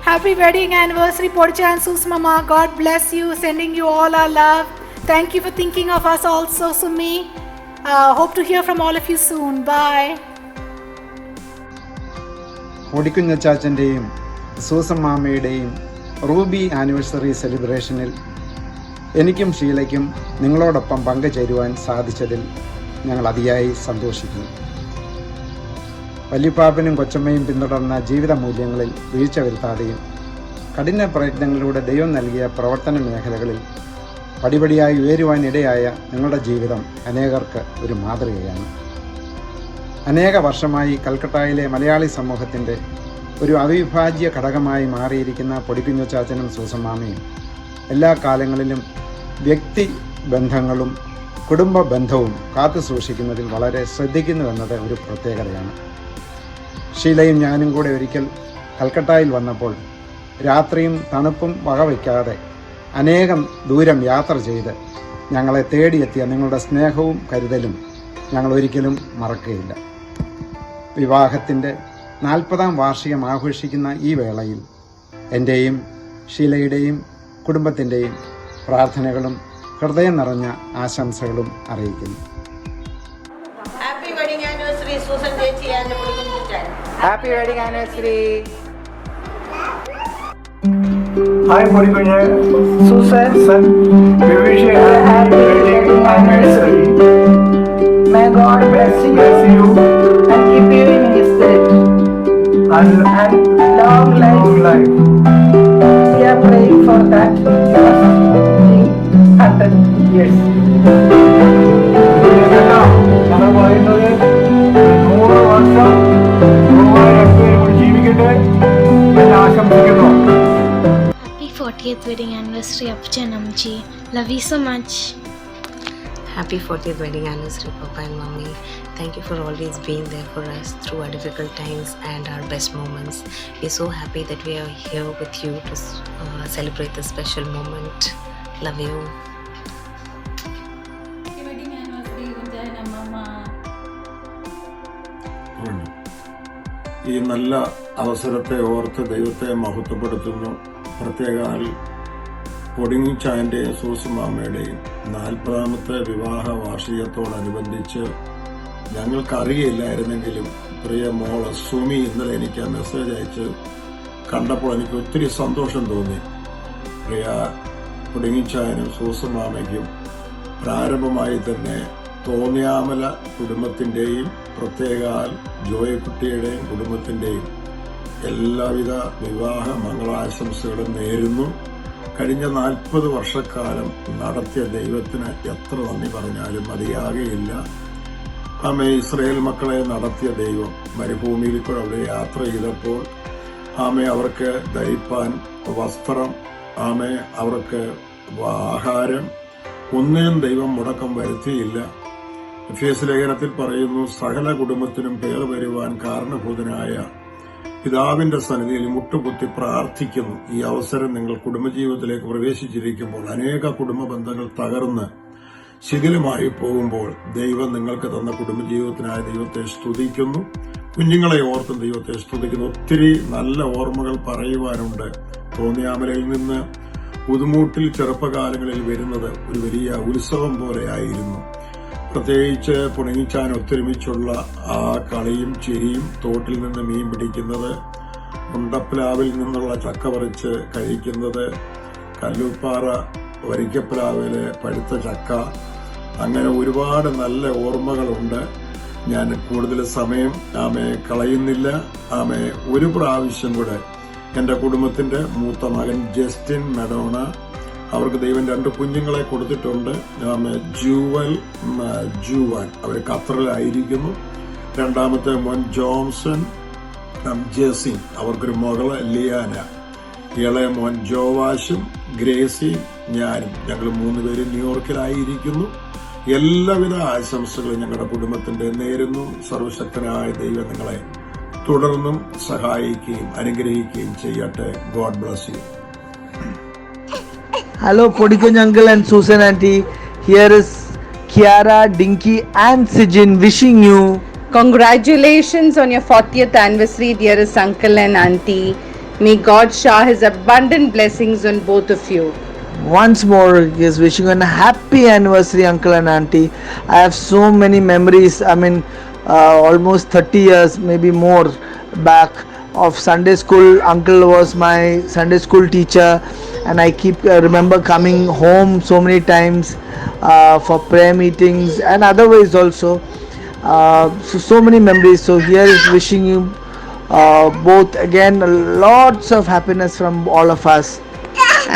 Happy wedding anniversary, Porcha and Sus Mama. God bless you. Sending you all our love. Thank you for thinking of us also, Sumi. Hope to hear from all of you soon. Bye. പൊടിക്കുഞ്ഞച്ചാച്ചൻ്റെയും Susan മാമയുടെയും ruby anniversary സെലിബ്രേഷനിൽ എനിക്കും ഷീലയ്ക്കും നിങ്ങളോടൊപ്പം പങ്കുചേരുവാൻ സാധിച്ചതിൽ ഞങ്ങൾ അതിയായി സന്തോഷിക്കുന്നു. വല്യപ്പാപ്പനും കൊച്ചമ്മയും പിന്തുടർന്ന ജീവിത മൂല്യങ്ങളിൽ വീഴ്ച വരുത്താതെയും കഠിന പ്രയത്നങ്ങളിലൂടെ ദൈവം നൽകിയ പ്രവർത്തന മേഖലകളിൽ പടിപടിയായി ഉയരുവാനിടയായ നിങ്ങളുടെ ജീവിതം അനേകർക്ക് ഒരു മാതൃകയാണ്. അനേക വർഷമായി കൽക്കട്ടയിലെ മലയാളി സമൂഹത്തിൻ്റെ ഒരു അവിഭാജ്യ ഘടകമായി മാറിയിരിക്കുന്ന പൊടിക്കുഞ്ഞച്ചാച്ചനും സൂസൻ മാമയും എല്ലാ കാലങ്ങളിലും വ്യക്തി ബന്ധങ്ങളും കുടുംബ ബന്ധവും കാത്തു സൂക്ഷിക്കുന്നതിൽ വളരെ ശ്രദ്ധിക്കുന്നുവെന്നത് ഒരു പ്രത്യേകതയാണ്. ഷീലയും ഞാനും കൂടെ ഒരിക്കൽ കൽക്കട്ടയിൽ വന്നപ്പോൾ രാത്രിയും തണുപ്പും വകവയ്ക്കാതെ അനേകം ദൂരം യാത്ര ചെയ്ത് ഞങ്ങളെ തേടിയെത്തിയ നിങ്ങളുടെ സ്നേഹവും കരുതലും ഞങ്ങൾ ഒരിക്കലും മറക്കുകയില്ല. വിവാഹത്തിൻ്റെ 40ാം വാർഷികം ആഘോഷിക്കുന്ന ഈ വേളയിൽ എൻ്റെയും ഷീലയുടെയും കുടുംബത്തിൻ്റെയും പ്രാർത്ഥനകളും ഹൃദയം നിറഞ്ഞ ആശംസകളും അറിയിക്കുന്നു. ഹാപ്പി വെഡിങ് ആനിവേഴ്സറി സൂസൻ ചേച്ചി and Podikunjachan. Happy wedding anniversary. Hi, Podikunya. Susan, we wish you a happy wedding anniversary. May God bless you and keep you in His stead. and Long life. We are praying for that. You must 100 years. ഞങ്ങൾ പറയുന്നത് 100 വർഷം ജീവിക്കട്ടെ എന്ന് ആശംസിക്കുന്നു. Happy 40th wedding anniversary, Apcha and Amchi. Love you so much. Happy 40th wedding anniversary, Papa and Mommy. Thank you for always being there for us through our difficult times and our best moments. We're so happy that we are here with you to celebrate this special moment. Love you. Happy wedding anniversary, Kunchan and Mama. ഈ നല്ല അവസരത്തെ ഓർത്ത് ദൈവത്തെ മഹത്വപ്പെടുത്തുന്നു. പ്രത്യേകാൽ പൊടിങ്ങിച്ചായൻ്റെയും Susan മാമയുടെയും 40ാമത്തെ വിവാഹ വാർഷികത്തോടനുബന്ധിച്ച് ഞങ്ങൾക്കറിയില്ലായിരുന്നെങ്കിലും പ്രിയ മോള് സുമി ഇന്നലെ എനിക്ക് ആ മെസ്സേജ് അയച്ച് കണ്ടപ്പോൾ എനിക്ക് ഒത്തിരി സന്തോഷം തോന്നി. പ്രിയ പൊടിങ്ങിച്ചായനും സൂസൻ മാമയ്ക്കും പ്രാരംഭമായി തന്നെ തോന്നിയാമല കുടുംബത്തിൻ്റെയും പ്രത്യേകാൽ ജോയക്കുട്ടിയുടെയും കുടുംബത്തിൻ്റെയും എല്ലാവിധ വിവാഹ മംഗളാശംസകളും നേരുന്നു. കഴിഞ്ഞ 40 വർഷക്കാലം നടത്തിയ ദൈവത്തിന് എത്ര നന്ദി പറഞ്ഞാലും മതിയാകെയില്ല. ആമേ, ഇസ്രായേൽ മക്കളെ നടത്തിയ ദൈവം മരുഭൂമിയിൽ കൂടെ അവിടെ യാത്ര ചെയ്തപ്പോൾ ആമേ അവർക്ക് ധരിപ്പാൻ വസ്ത്രം, ആമേ അവർക്ക് ആഹാരം ഒന്നിനും ദൈവം മുടക്കം വരുത്തിയില്ല. എഫേസ്യ ലേഖനത്തിൽ പറയുന്നു, സകല കുടുംബത്തിനും പേർ വരുവാൻ കാരണഭൂതനായ പിതാവിന്റെ സന്നിധിയിൽ മുട്ടുകുത്തി പ്രാർത്ഥിക്കുന്നു. ഈ അവസരം നിങ്ങൾ കുടുംബജീവിതത്തിലേക്ക് പ്രവേശിച്ചിരിക്കുമ്പോൾ അനേക കുടുംബ ബന്ധങ്ങൾ തകർന്ന് ശിഥിലമായി പോകുമ്പോൾ ദൈവം നിങ്ങൾക്ക് തന്ന കുടുംബജീവിതത്തിനായ ദൈവത്തെ സ്തുതിക്കുന്നു. കുഞ്ഞുങ്ങളെ ഓർത്തും ദൈവത്തെ സ്തുതിക്കുന്നു. ഒത്തിരി നല്ല ഓർമ്മകൾ പറയുവാനുണ്ട്. തോന്നിയാമലയിൽ നിന്ന് പുതുമൂട്ടിൽ ചെറുപ്പകാലങ്ങളിൽ വരുന്നത് ഒരു വലിയ ഉത്സവം പോലെയായിരുന്നു. പ്രത്യേകിച്ച് പൊണിങ്ങിച്ചാൻ ഒത്തൊരുമിച്ചുള്ള ആ കളിയും ചിരിയും, തോട്ടിൽ നിന്ന് മീൻ പിടിക്കുന്നത്, ഉണ്ടപ്ലാവിൽ നിന്നുള്ള ചക്ക പറിച്ച് കഴിക്കുന്നത്, കല്ലൂപ്പാറ വരിക്കപ്ലാവിലെ പഴുത്ത ചക്ക, അങ്ങനെ ഒരുപാട് നല്ല ഓർമ്മകളുണ്ട്. ഞാൻ കൂടുതൽ സമയം കളയുന്നില്ല. ഒരു പ്രാവശ്യം കൂടെ എൻ്റെ കുടുംബത്തിന്റെ മൂത്ത മകൻ ജസ്റ്റിൻ മെഡോണ, അവർക്ക് ദൈവം 2 കുഞ്ഞുങ്ങളെ കൊടുത്തിട്ടുണ്ട്. ജൂവൻ അവർ ഖത്തറിലായിരിക്കുന്നു. രണ്ടാമത്തെ മോൻ ജോൺസൺ, ജെസിൻ, അവർക്കൊരു മകള് ലിയാന. ഇളയ മോൻ ജോവാഷും ഗ്രേസിയും ഞാനും, ഞങ്ങൾ 3 പേരും ന്യൂയോർക്കിലായിരിക്കുന്നു. എല്ലാവിധ ആശംസകളും ഞങ്ങളുടെ കുടുംബത്തിന്റെ നേരുന്നു. സർവശക്തനായ ദൈവം നിങ്ങളെ തുടർന്നും സഹായിക്കുകയും അനുഗ്രഹിക്കുകയും ചെയ്യട്ടെ. God bless U. Hello Podikun uncle and Susan auntie. Here is Kiara, Dinky and Sijin wishing you congratulations on your 40th anniversary, dearest uncle and auntie. May God shower his abundant blessings on both of you. once more. He is wishing you a happy anniversary uncle and auntie. I have so many memories. I mean almost 30 years, maybe more back, of Sunday school. Uncle was my Sunday school teacher, and I keep remember coming home so many times for prayer meetings and other ways also. So many memories. So here is wishing you both again lots of happiness from all of us.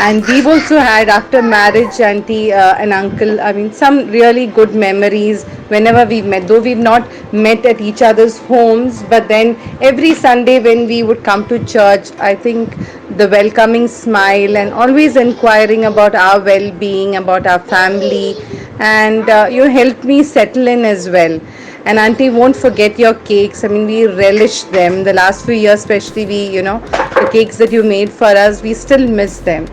And we've also had, after marriage, auntie and uncle, I mean, some really good memories whenever we've met. Though we've not met at each other's homes, but then every Sunday when we would come to church, I think the welcoming smile and always inquiring about our well-being, about our family, and you helped me settle in as well. And auntie, won't forget your cakes. I mean, we relished them. The last few years especially, the cakes that you made for us, we still miss them.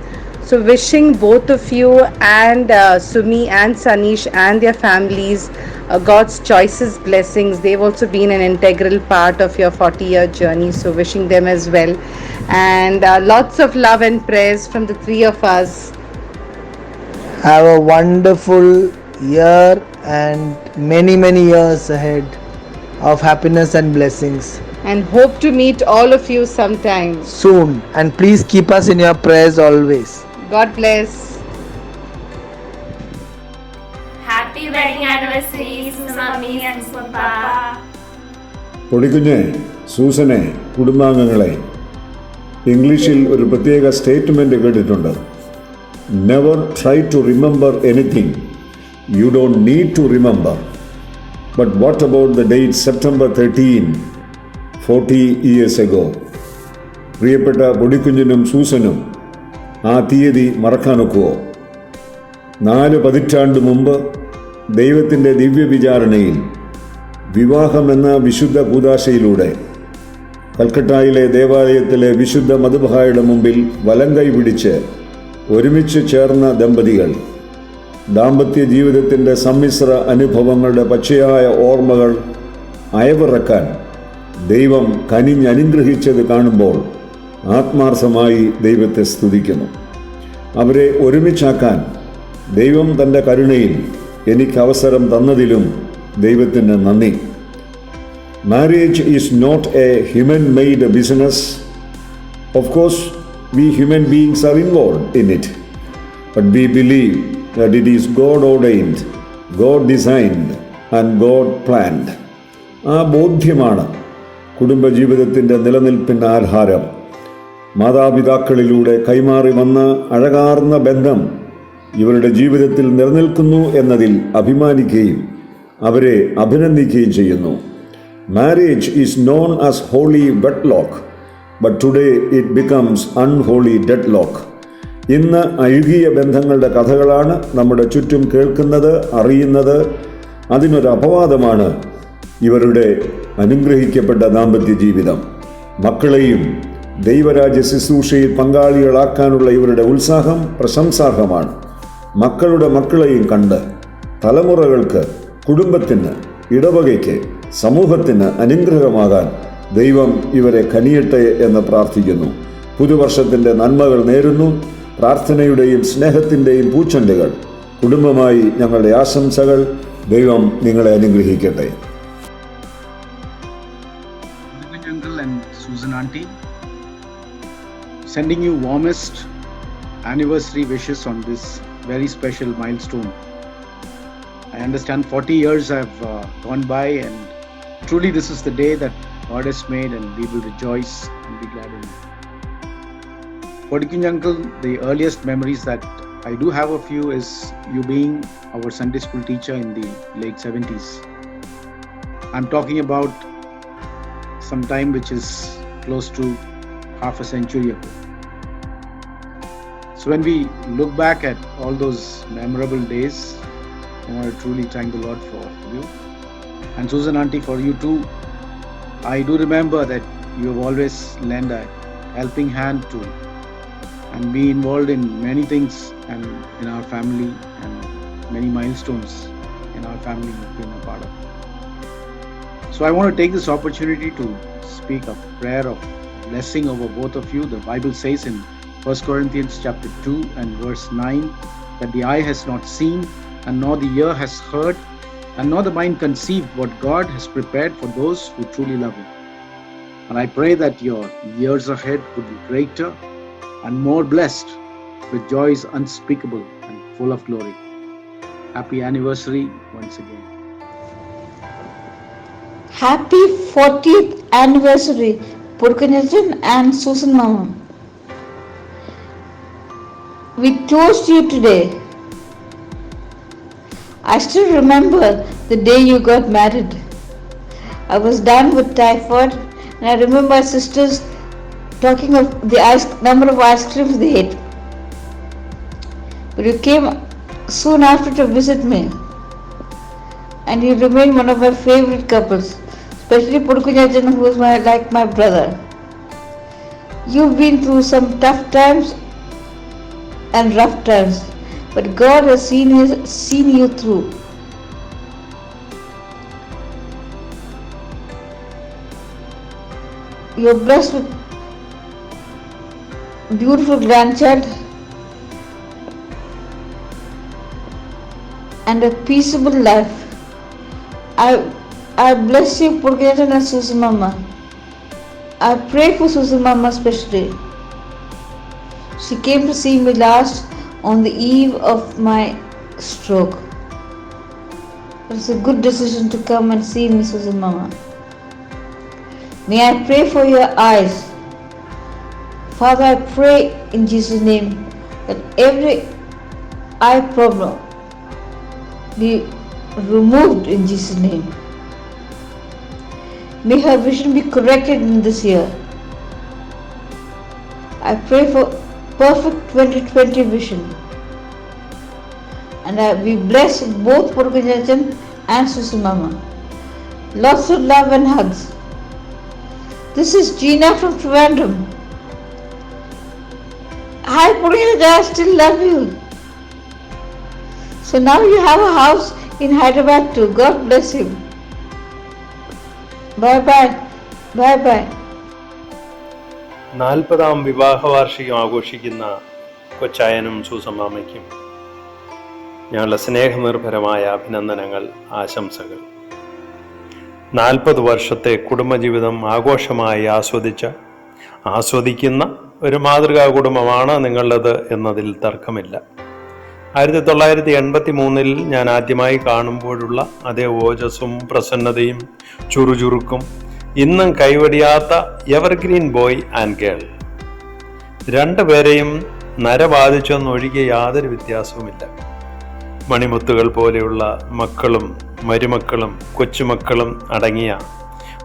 So wishing both of you and Sumi and Sanish and their families God's choicest blessings. They've also been an integral part of your 40-year journey. So wishing them as well. And lots of love and prayers from the three of us. Have a wonderful year and many years ahead of happiness and blessings. And hope to meet all of you sometime soon. And please keep us in your prayers always. God bless. Happy wedding anniversary, Mummy and Papa. പൊടിക്കുഞ്ഞെ, സൂസനെ, കുടുംബാംഗങ്ങളെ, ഇംഗ്ലീഷിൽ ഒരു പ്രത്യേക statement കേട്ടിട്ടുണ്ട്. Never try to remember anything you don't need to remember. But what about the date September 13, 40 years ago? പ്രിയപ്പെട്ട പൊടിക്കുഞ്ഞിനും സൂസനും ആ തീയതി മറക്കാനൊക്കുവോ? 4 പതിറ്റാണ്ട് മുമ്പ് ദൈവത്തിൻ്റെ ദിവ്യവിചാരണയിൽ വിവാഹമെന്ന വിശുദ്ധ കൂദാശയിലൂടെ കൽക്കട്ടയിലെ ദേവാലയത്തിലെ വിശുദ്ധ മധുബഹായുടെ മുമ്പിൽ വലങ്കൈ പിടിച്ച് ഒരുമിച്ച് ചേർന്ന ദമ്പതികൾ ദാമ്പത്യ ജീവിതത്തിൻ്റെ സമ്മിശ്ര അനുഭവങ്ങളുടെ പച്ചയായ ഓർമ്മകൾ അയവിറക്കാൻ ദൈവം കനിഞ്ഞനുഗ്രഹിച്ചത് കാണുമ്പോൾ ആത്മാർത്ഥമായി ദൈവത്തെ സ്തുതിക്കുന്നു. അവരെ ഒരുമിച്ചാക്കാൻ ദൈവം തൻ്റെ കരുണയിൽ എനിക്ക് അവസരം തന്നതിലും ദൈവത്തിന് നന്ദി. Marriage is not a human-made business. Of course, we human beings are involved in it, but we believe that it is God-ordained, God-designed and God-planned. ആ ബോധ്യമാണ് കുടുംബജീവിതത്തിൻ്റെ നിലനിൽപ്പിന് ആധാരം. മാതാപിതാക്കളിലൂടെ കൈമാറി വന്ന അഴകാർന്ന ബന്ധം ഇവരുടെ ജീവിതത്തിൽ നിലനിൽക്കുന്നു എന്നതിൽ അഭിമാനിക്കുകയും അവരെ അഭിനന്ദിക്കുകയും ചെയ്യുന്നു. Marriage is known as holy wedlock, but today it becomes unholy deadlock. ഇന്ന് അഴുകിയ ബന്ധങ്ങളുടെ കഥകളാണ് നമ്മുടെ ചുറ്റും കേൾക്കുന്നത്, അറിയുന്നത്. അതിനൊരു അപവാദമാണ് ഇവരുടെ അനുഗ്രഹിക്കപ്പെട്ട ദാമ്പത്യ ജീവിതം. മക്കളെയും ദൈവരാജ്യ ശുശ്രൂഷയിൽ പങ്കാളികളാക്കാനുള്ള ഇവരുടെ ഉത്സാഹം പ്രശംസാർഹമാണ്. മക്കളുടെ മക്കളെയും കണ്ട് തലമുറകൾക്ക്, കുടുംബത്തിന്, ഇടവകയ്ക്ക്, സമൂഹത്തിന് അനുഗ്രഹമാകാൻ ദൈവം ഇവരെ കനിയട്ടെ എന്ന് പ്രാർത്ഥിക്കുന്നു. പുതുവർഷത്തിൻ്റെ നന്മകൾ നേരുന്നു. പ്രാർത്ഥനയുടെയും സ്നേഹത്തിൻ്റെയും പൂച്ചെണ്ടുകൾ കുടുംബമായി ഞങ്ങളുടെ ആശംസകൾ. ദൈവം നിങ്ങളെ അനുഗ്രഹിക്കട്ടെ. Uncle and Susan auntie, sending you warmest anniversary wishes on this very special milestone. I understand 40 years have gone by, and truly this is the day that God has made, and we will rejoice and be glad in it. Podikun uncle, the earliest memories that I do have of you is you being our Sunday school teacher in the late 70s. I'm talking about some time which is close to half a century ago. So when we look back at all those memorable days, I want to truly thank the Lord for you. And Susan Auntie, for you too. I do remember that you have always lent a helping hand to and be involved in many things and in our family, and many milestones in our family you've been a part of. So I want to take this opportunity to speak a prayer of blessing over both of you. The Bible says in 1 Corinthians chapter 2 and verse 9 that the eye has not seen, and nor the ear has heard, and nor the mind conceived what God has prepared for those who truly love Him. And I pray that your years ahead would be greater and more blessed with joys unspeakable and full of glory. Happy anniversary once again. Happy 40th anniversary, Purkanachan and Susan Mama. We toast you today. I still remember the day you got married. I was down with typhoid, and I remember my sisters talking of the number of ice creams they ate. But you came soon after to visit me, and you remain one of my favorite couples, especially Purkunyajan, who is like my brother. You've been through some tough times and rough times, but God has seen you through. You're blessed with beautiful grandchild and a peaceable life. I bless you, Purkanachan and Susan Mama. I pray for Susan Mama especially. She came to see me last on the eve of my stroke. It's a good decision to come and see me, Susan Mama. May I pray for your eyes. Father, I pray in Jesus' name that every eye problem be removed in Jesus' name. May her vision be corrected in this year. I pray for perfect 2020 vision. And we bless both Purkanachan and Susan Mama. Lots of love and hugs. This is Gina from Trivandrum. Hi Purkanachan, I still love you. So now you have a house in Hyderabad too. God bless you. Bye bye. Bye bye. 40ാം വിവാഹവാർഷികം ആഘോഷിക്കുന്ന കൊച്ചായനും സൂസമ്മാമയ്ക്കും ഞങ്ങളുടെ സ്നേഹനിർഭരമായ അഭിനന്ദനങ്ങൾ, ആശംസകൾ. 40 വർഷത്തെ കുടുംബജീവിതം ആഘോഷമായി ആസ്വദിക്കുന്ന ഒരു മാതൃകാ കുടുംബമാണ് നിങ്ങളുടേത് എന്നതിൽ തർക്കമില്ല. 1983 ഞാൻ ആദ്യമായി കാണുമ്പോഴുള്ള അതേ ഓജസ്സും പ്രസന്നതയും ചുറുചുറുക്കും ഇന്നും കൈവടിയാത്ത എവർഗ്രീൻ ബോയ് ആൻഡ് ഗേൾ. രണ്ടുപേരെയും നരബാധിച്ചൊന്നൊഴികെ യാതൊരു വ്യത്യാസവുമില്ല. മണിമുത്തുകൾ പോലെയുള്ള മക്കളും മരുമക്കളും കൊച്ചുമക്കളും അടങ്ങിയ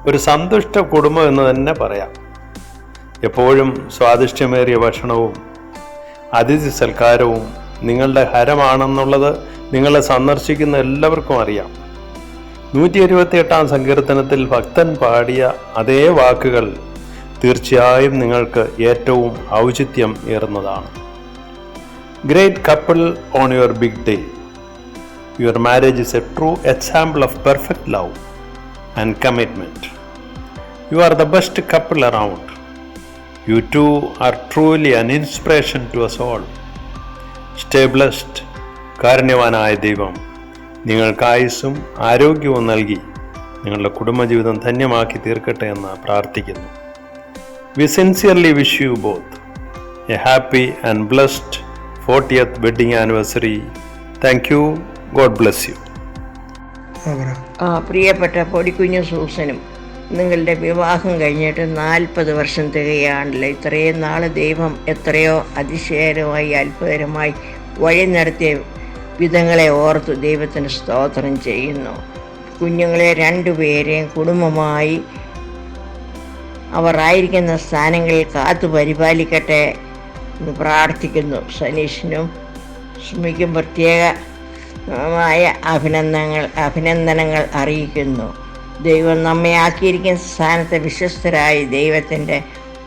ഒരു സന്തുഷ്ട കുടുംബം എന്ന് തന്നെ പറയാം. എപ്പോഴും സ്വാദിഷ്ടമേറിയ ഭക്ഷണവും അതിഥി സൽക്കാരവും നിങ്ങളുടെ ഹരമാണെന്നുള്ളത് നിങ്ങളെ സന്ദർശിക്കുന്ന എല്ലാവർക്കും അറിയാം. 128ാം സങ്കീർത്തനത്തിൽ ഭക്തൻ പാടിയ അതേ വാക്കുകൾ തീർച്ചയായും നിങ്ങൾക്ക് ഏറ്റവും ഔചിത്യം ഏറുന്നതാണ്. Great couple on your big day. Your marriage is a true example of perfect love and commitment. You are the best couple around. You two are truly an inspiration to us all. Stay blessed. കാരുണ്യവാനായ ദൈവം നിങ്ങൾക്ക് ആയുസ്സും ആരോഗ്യവും നൽകി നിങ്ങളുടെ കുടുംബജീവിതം ധന്യമാക്കി തീർക്കട്ടെ എന്ന് പ്രാർത്ഥിക്കുന്നു. We sincerely wish you both a happy and blessed 40th wedding anniversary. Thank you. God bless you. പ്രിയപ്പെട്ട പൊടിക്കുഞ്ഞു സൂസനും, നിങ്ങളുടെ വിവാഹം കഴിഞ്ഞിട്ട് 40 വർഷം തികയാണല്ലോ. ഇത്രയും നാൾ ദൈവം എത്രയോ അതിശയകരമായി അത്ഭുതകരമായി വഴി നടത്തിയ വിധങ്ങളെ ഓർത്ത് ദൈവത്തിന് സ്തോത്രം ചെയ്യുന്നു. കുഞ്ഞുങ്ങളെ രണ്ടുപേരെയും കുടുംബമായി അവർ ആയിരിക്കുന്ന സ്ഥാനങ്ങളിൽ കാത്തു പരിപാലിക്കട്ടെ എന്ന് പ്രാർത്ഥിക്കുന്നു. സനീഷിനും സുമിക്കും പ്രത്യേക അഭിനന്ദനങ്ങൾ അറിയിക്കുന്നു. ദൈവം നമ്മെ ആക്കിയിരിക്കുന്ന സ്ഥാനത്ത് വിശ്വസ്തരായി ദൈവത്തിൻ്റെ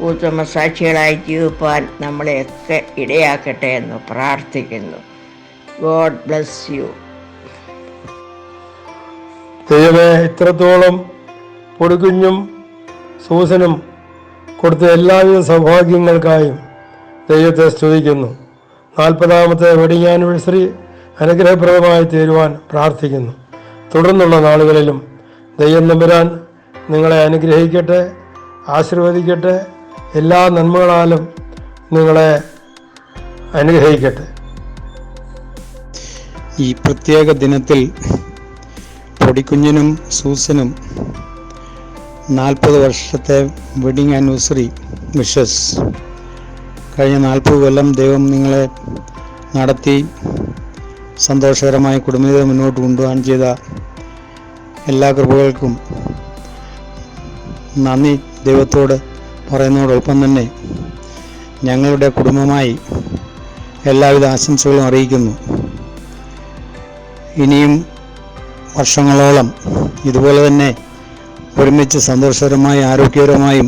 ഉത്തമ സാക്ഷികളായി ജീവിപ്പാൻ നമ്മളെയൊക്കെ ഇടയാക്കട്ടെ എന്ന് പ്രാർത്ഥിക്കുന്നു. God bless U. ദൈവമേ, ഇത്രത്തോളം പൊടിക്കുഞ്ഞും സൂസനും കൊടുത്ത എല്ലാവിധ സൗഭാഗ്യങ്ങൾക്കായും ദൈവത്തെ സ്തുതിക്കുന്നു. 40ാമത്തെ വെഡിങ് ആനിവേഴ്സറി അനുഗ്രഹപ്രദമായി തീരുവാൻ പ്രാർത്ഥിക്കുന്നു. തുടർന്നുള്ള നാളുകളിലും ദൈവം തമ്പുരാൻ നിങ്ങളെ അനുഗ്രഹിക്കട്ടെ, ആശീർവദിക്കട്ടെ, എല്ലാ നന്മകളാലും നിങ്ങളെ അനുഗ്രഹിക്കട്ടെ. ഈ പ്രത്യേക ദിനത്തിൽ പൊടിക്കുഞ്ഞിനും സൂസനും 40 വർഷത്തെ വെഡിങ് ആനിവേഴ്സറി വിഷസ്. കഴിഞ്ഞ 40 കൊല്ലം ദൈവം നിങ്ങളെ നടത്തി സന്തോഷകരമായ കുടുംബജീവിതം മുന്നോട്ട് കൊണ്ടുപോകാൻ ചെയ്ത എല്ലാ കൃപകൾക്കും നന്ദി ദൈവത്തോട് പറയുന്നതോടൊപ്പം തന്നെ ഞങ്ങളുടെ കുടുംബമായി എല്ലാവിധ ആശംസകളും അറിയിക്കുന്നു. ഇനിയും വർഷങ്ങളോളം ഇതുപോലെ തന്നെ ഒരുമിച്ച് സന്തോഷകരമായി ആരോഗ്യകരമായും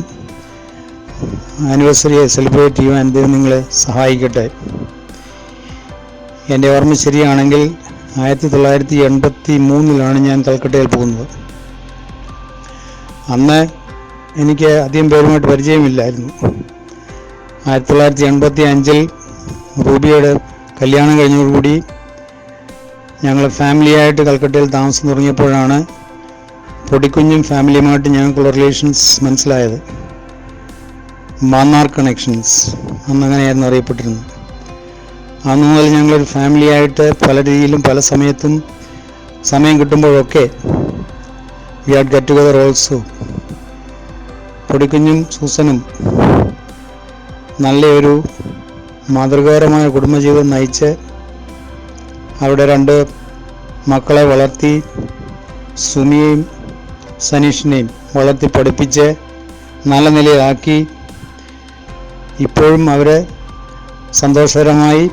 ആനിവേഴ്സറിയെ സെലിബ്രേറ്റ് ചെയ്യുവാൻ ദൈവം നിങ്ങളെ സഹായിക്കട്ടെ. എൻ്റെ ഓർമ്മ ശരിയാണെങ്കിൽ 1983 ഞാൻ കൽക്കട്ടയിൽ പോകുന്നത്. അന്ന് എനിക്ക് അധികം പേരുമായിട്ട് പരിചയമില്ലായിരുന്നു. 1985 റൂബിയുടെ കല്യാണം കഴിഞ്ഞതോടുകൂടി ഞങ്ങൾ ഫാമിലിയായിട്ട് കൽക്കട്ടയിൽ താമസം തുടങ്ങിയപ്പോഴാണ് പൊടിക്കുഞ്ഞും ഫാമിലിയുമായിട്ട് ഞങ്ങൾക്കുള്ള റിലേഷൻസ് മനസ്സിലായത്. മാന്നാർ കണക്ഷൻസ് അന്നങ്ങനെയായിരുന്നു അറിയപ്പെട്ടിരുന്നത്. അന്ന് മുതൽ ഞങ്ങളൊരു ഫാമിലിയായിട്ട് പല രീതിയിലും പല സമയത്തും സമയം കിട്ടുമ്പോഴൊക്കെ we had get together also. പൊടിക്കുഞ്ഞും സൂസനും നല്ലൊരു മാതൃകാപരമായ കുടുംബജീവിതം നയിച്ച് അവിടെ 2 മക്കളെ വളർത്തി, സുമിയെയും സനീഷിനെയും വളർത്തി പഠിപ്പിച്ച് നല്ല നിലയിലാക്കി. ഇപ്പോഴും അവർ സന്തോഷകരമായി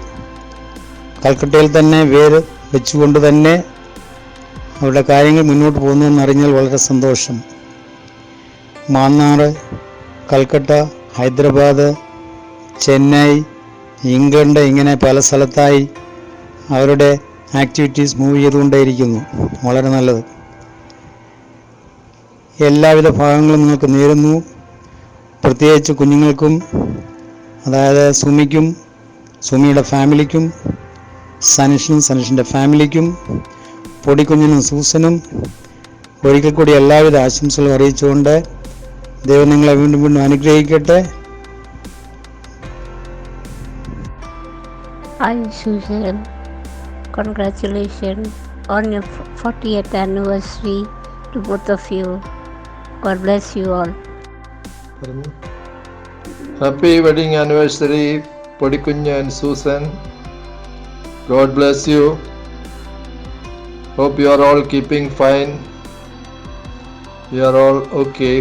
കൽക്കട്ടയിൽ തന്നെ വേര് വെച്ചുകൊണ്ട് തന്നെ അവരുടെ കാര്യങ്ങൾ മുന്നോട്ട് പോകുന്നു എന്നറിഞ്ഞാൽ വളരെ സന്തോഷം. മാന്നാർ, കൽക്കട്ട, ഹൈദരാബാദ്, ചെന്നൈ, ഇംഗ്ലണ്ട്, ഇങ്ങനെ പല സ്ഥലത്തായി അവരുടെ ആക്ടിവിറ്റീസ് മൂവ് ചെയ്തുകൊണ്ടേയിരിക്കുന്നു. വളരെ നല്ലത്. എല്ലാവിധ ഭാഗങ്ങളും നിങ്ങൾക്ക് നേരുന്നു. പ്രത്യേകിച്ച് കുഞ്ഞുങ്ങൾക്കും, അതായത് സുമിക്കും, സുമിയുടെ ഫാമിലിക്കും, സനീഷിനും സനീഷിൻ്റെ ഫാമിലിക്കും, പൊടിക്കുഞ്ഞിനും സൂസനും ഒരിക്കൽ കൂടി എല്ലാവിധ ആശംസകളും അറിയിച്ചുകൊണ്ട് ദൈവം നിങ്ങളെ വീണ്ടും വീണ്ടും അനുഗ്രഹിക്കട്ടെ. Hi Susan, congratulations on your 40th anniversary to both of you. God bless you all. Happy wedding anniversary, Podikunya and Susan. God bless you. Hope you are all keeping fine. You are all okay.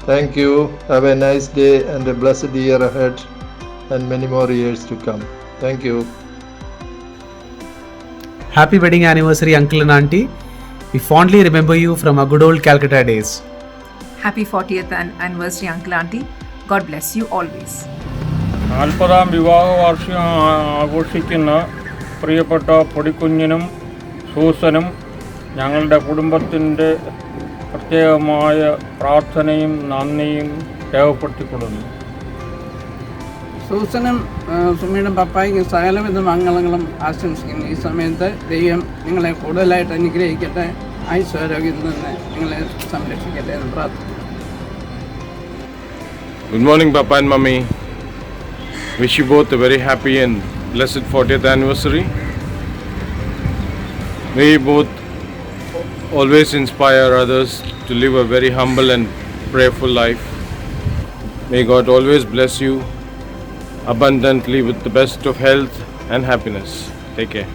Thank you. Have a nice day and a blessed year ahead and many more years to come. Thank you. Happy wedding anniversary, Uncle and Auntie. We fondly remember you from our good old Calcutta days. Happy 40th anniversary, Uncle Auntie. God bless you always. 40ാം വിവാഹ വാർഷികം ആഘോഷിക്കുന്ന പ്രിയപ്പെട്ട പൊടിക്കുഞ്ഞിനും സൂസനും ഞങ്ങളുടെ കുടുംബത്തിൻ്റെ പ്രത്യേകമായ പ്രാർത്ഥനയും നന്ദിയും രേഖപ്പെടുത്തിക്കൊള്ളുന്നു. സൂസനും സുമിയുടെ പപ്പായ്ക്കും സകലവിധ മംഗളങ്ങളും ആശംസിക്കുന്നു. ഈ സമയത്ത് ദൈവം നിങ്ങളെ കൂടുതലായിട്ട് അനുഗ്രഹിക്കട്ടെ, ആയുസ്സാരോഗ്യം തന്നെ നിങ്ങളെ സംരക്ഷിക്കട്ടെ എന്ന് പ്രാർത്ഥിക്കുന്നു. Good morning, Papa and Mummy. Wish you both a very happy and blessed 40th anniversary. May you both always inspire others to live a very humble and prayerful life. May God always bless you abundantly with the best of health and happiness. Take care.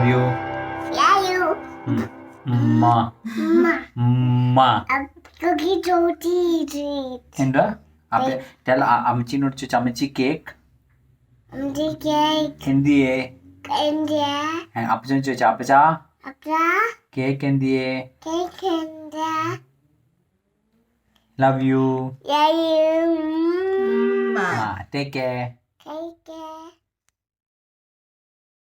Love you. Yeah, you. Ma. Ma. Cookie Joti treat. എന്താ tell അമ്മച്ചിനോട് ചോദിച്ചു അമ്മച്ചി cake Cake. എന്തിയേ India. അപ്പച്ചനോട് ചോദിച്ചു അപ്പച്ചാ Apra. Cake എന്തിയേ Cake India. Love you. Yeah, you. Take care.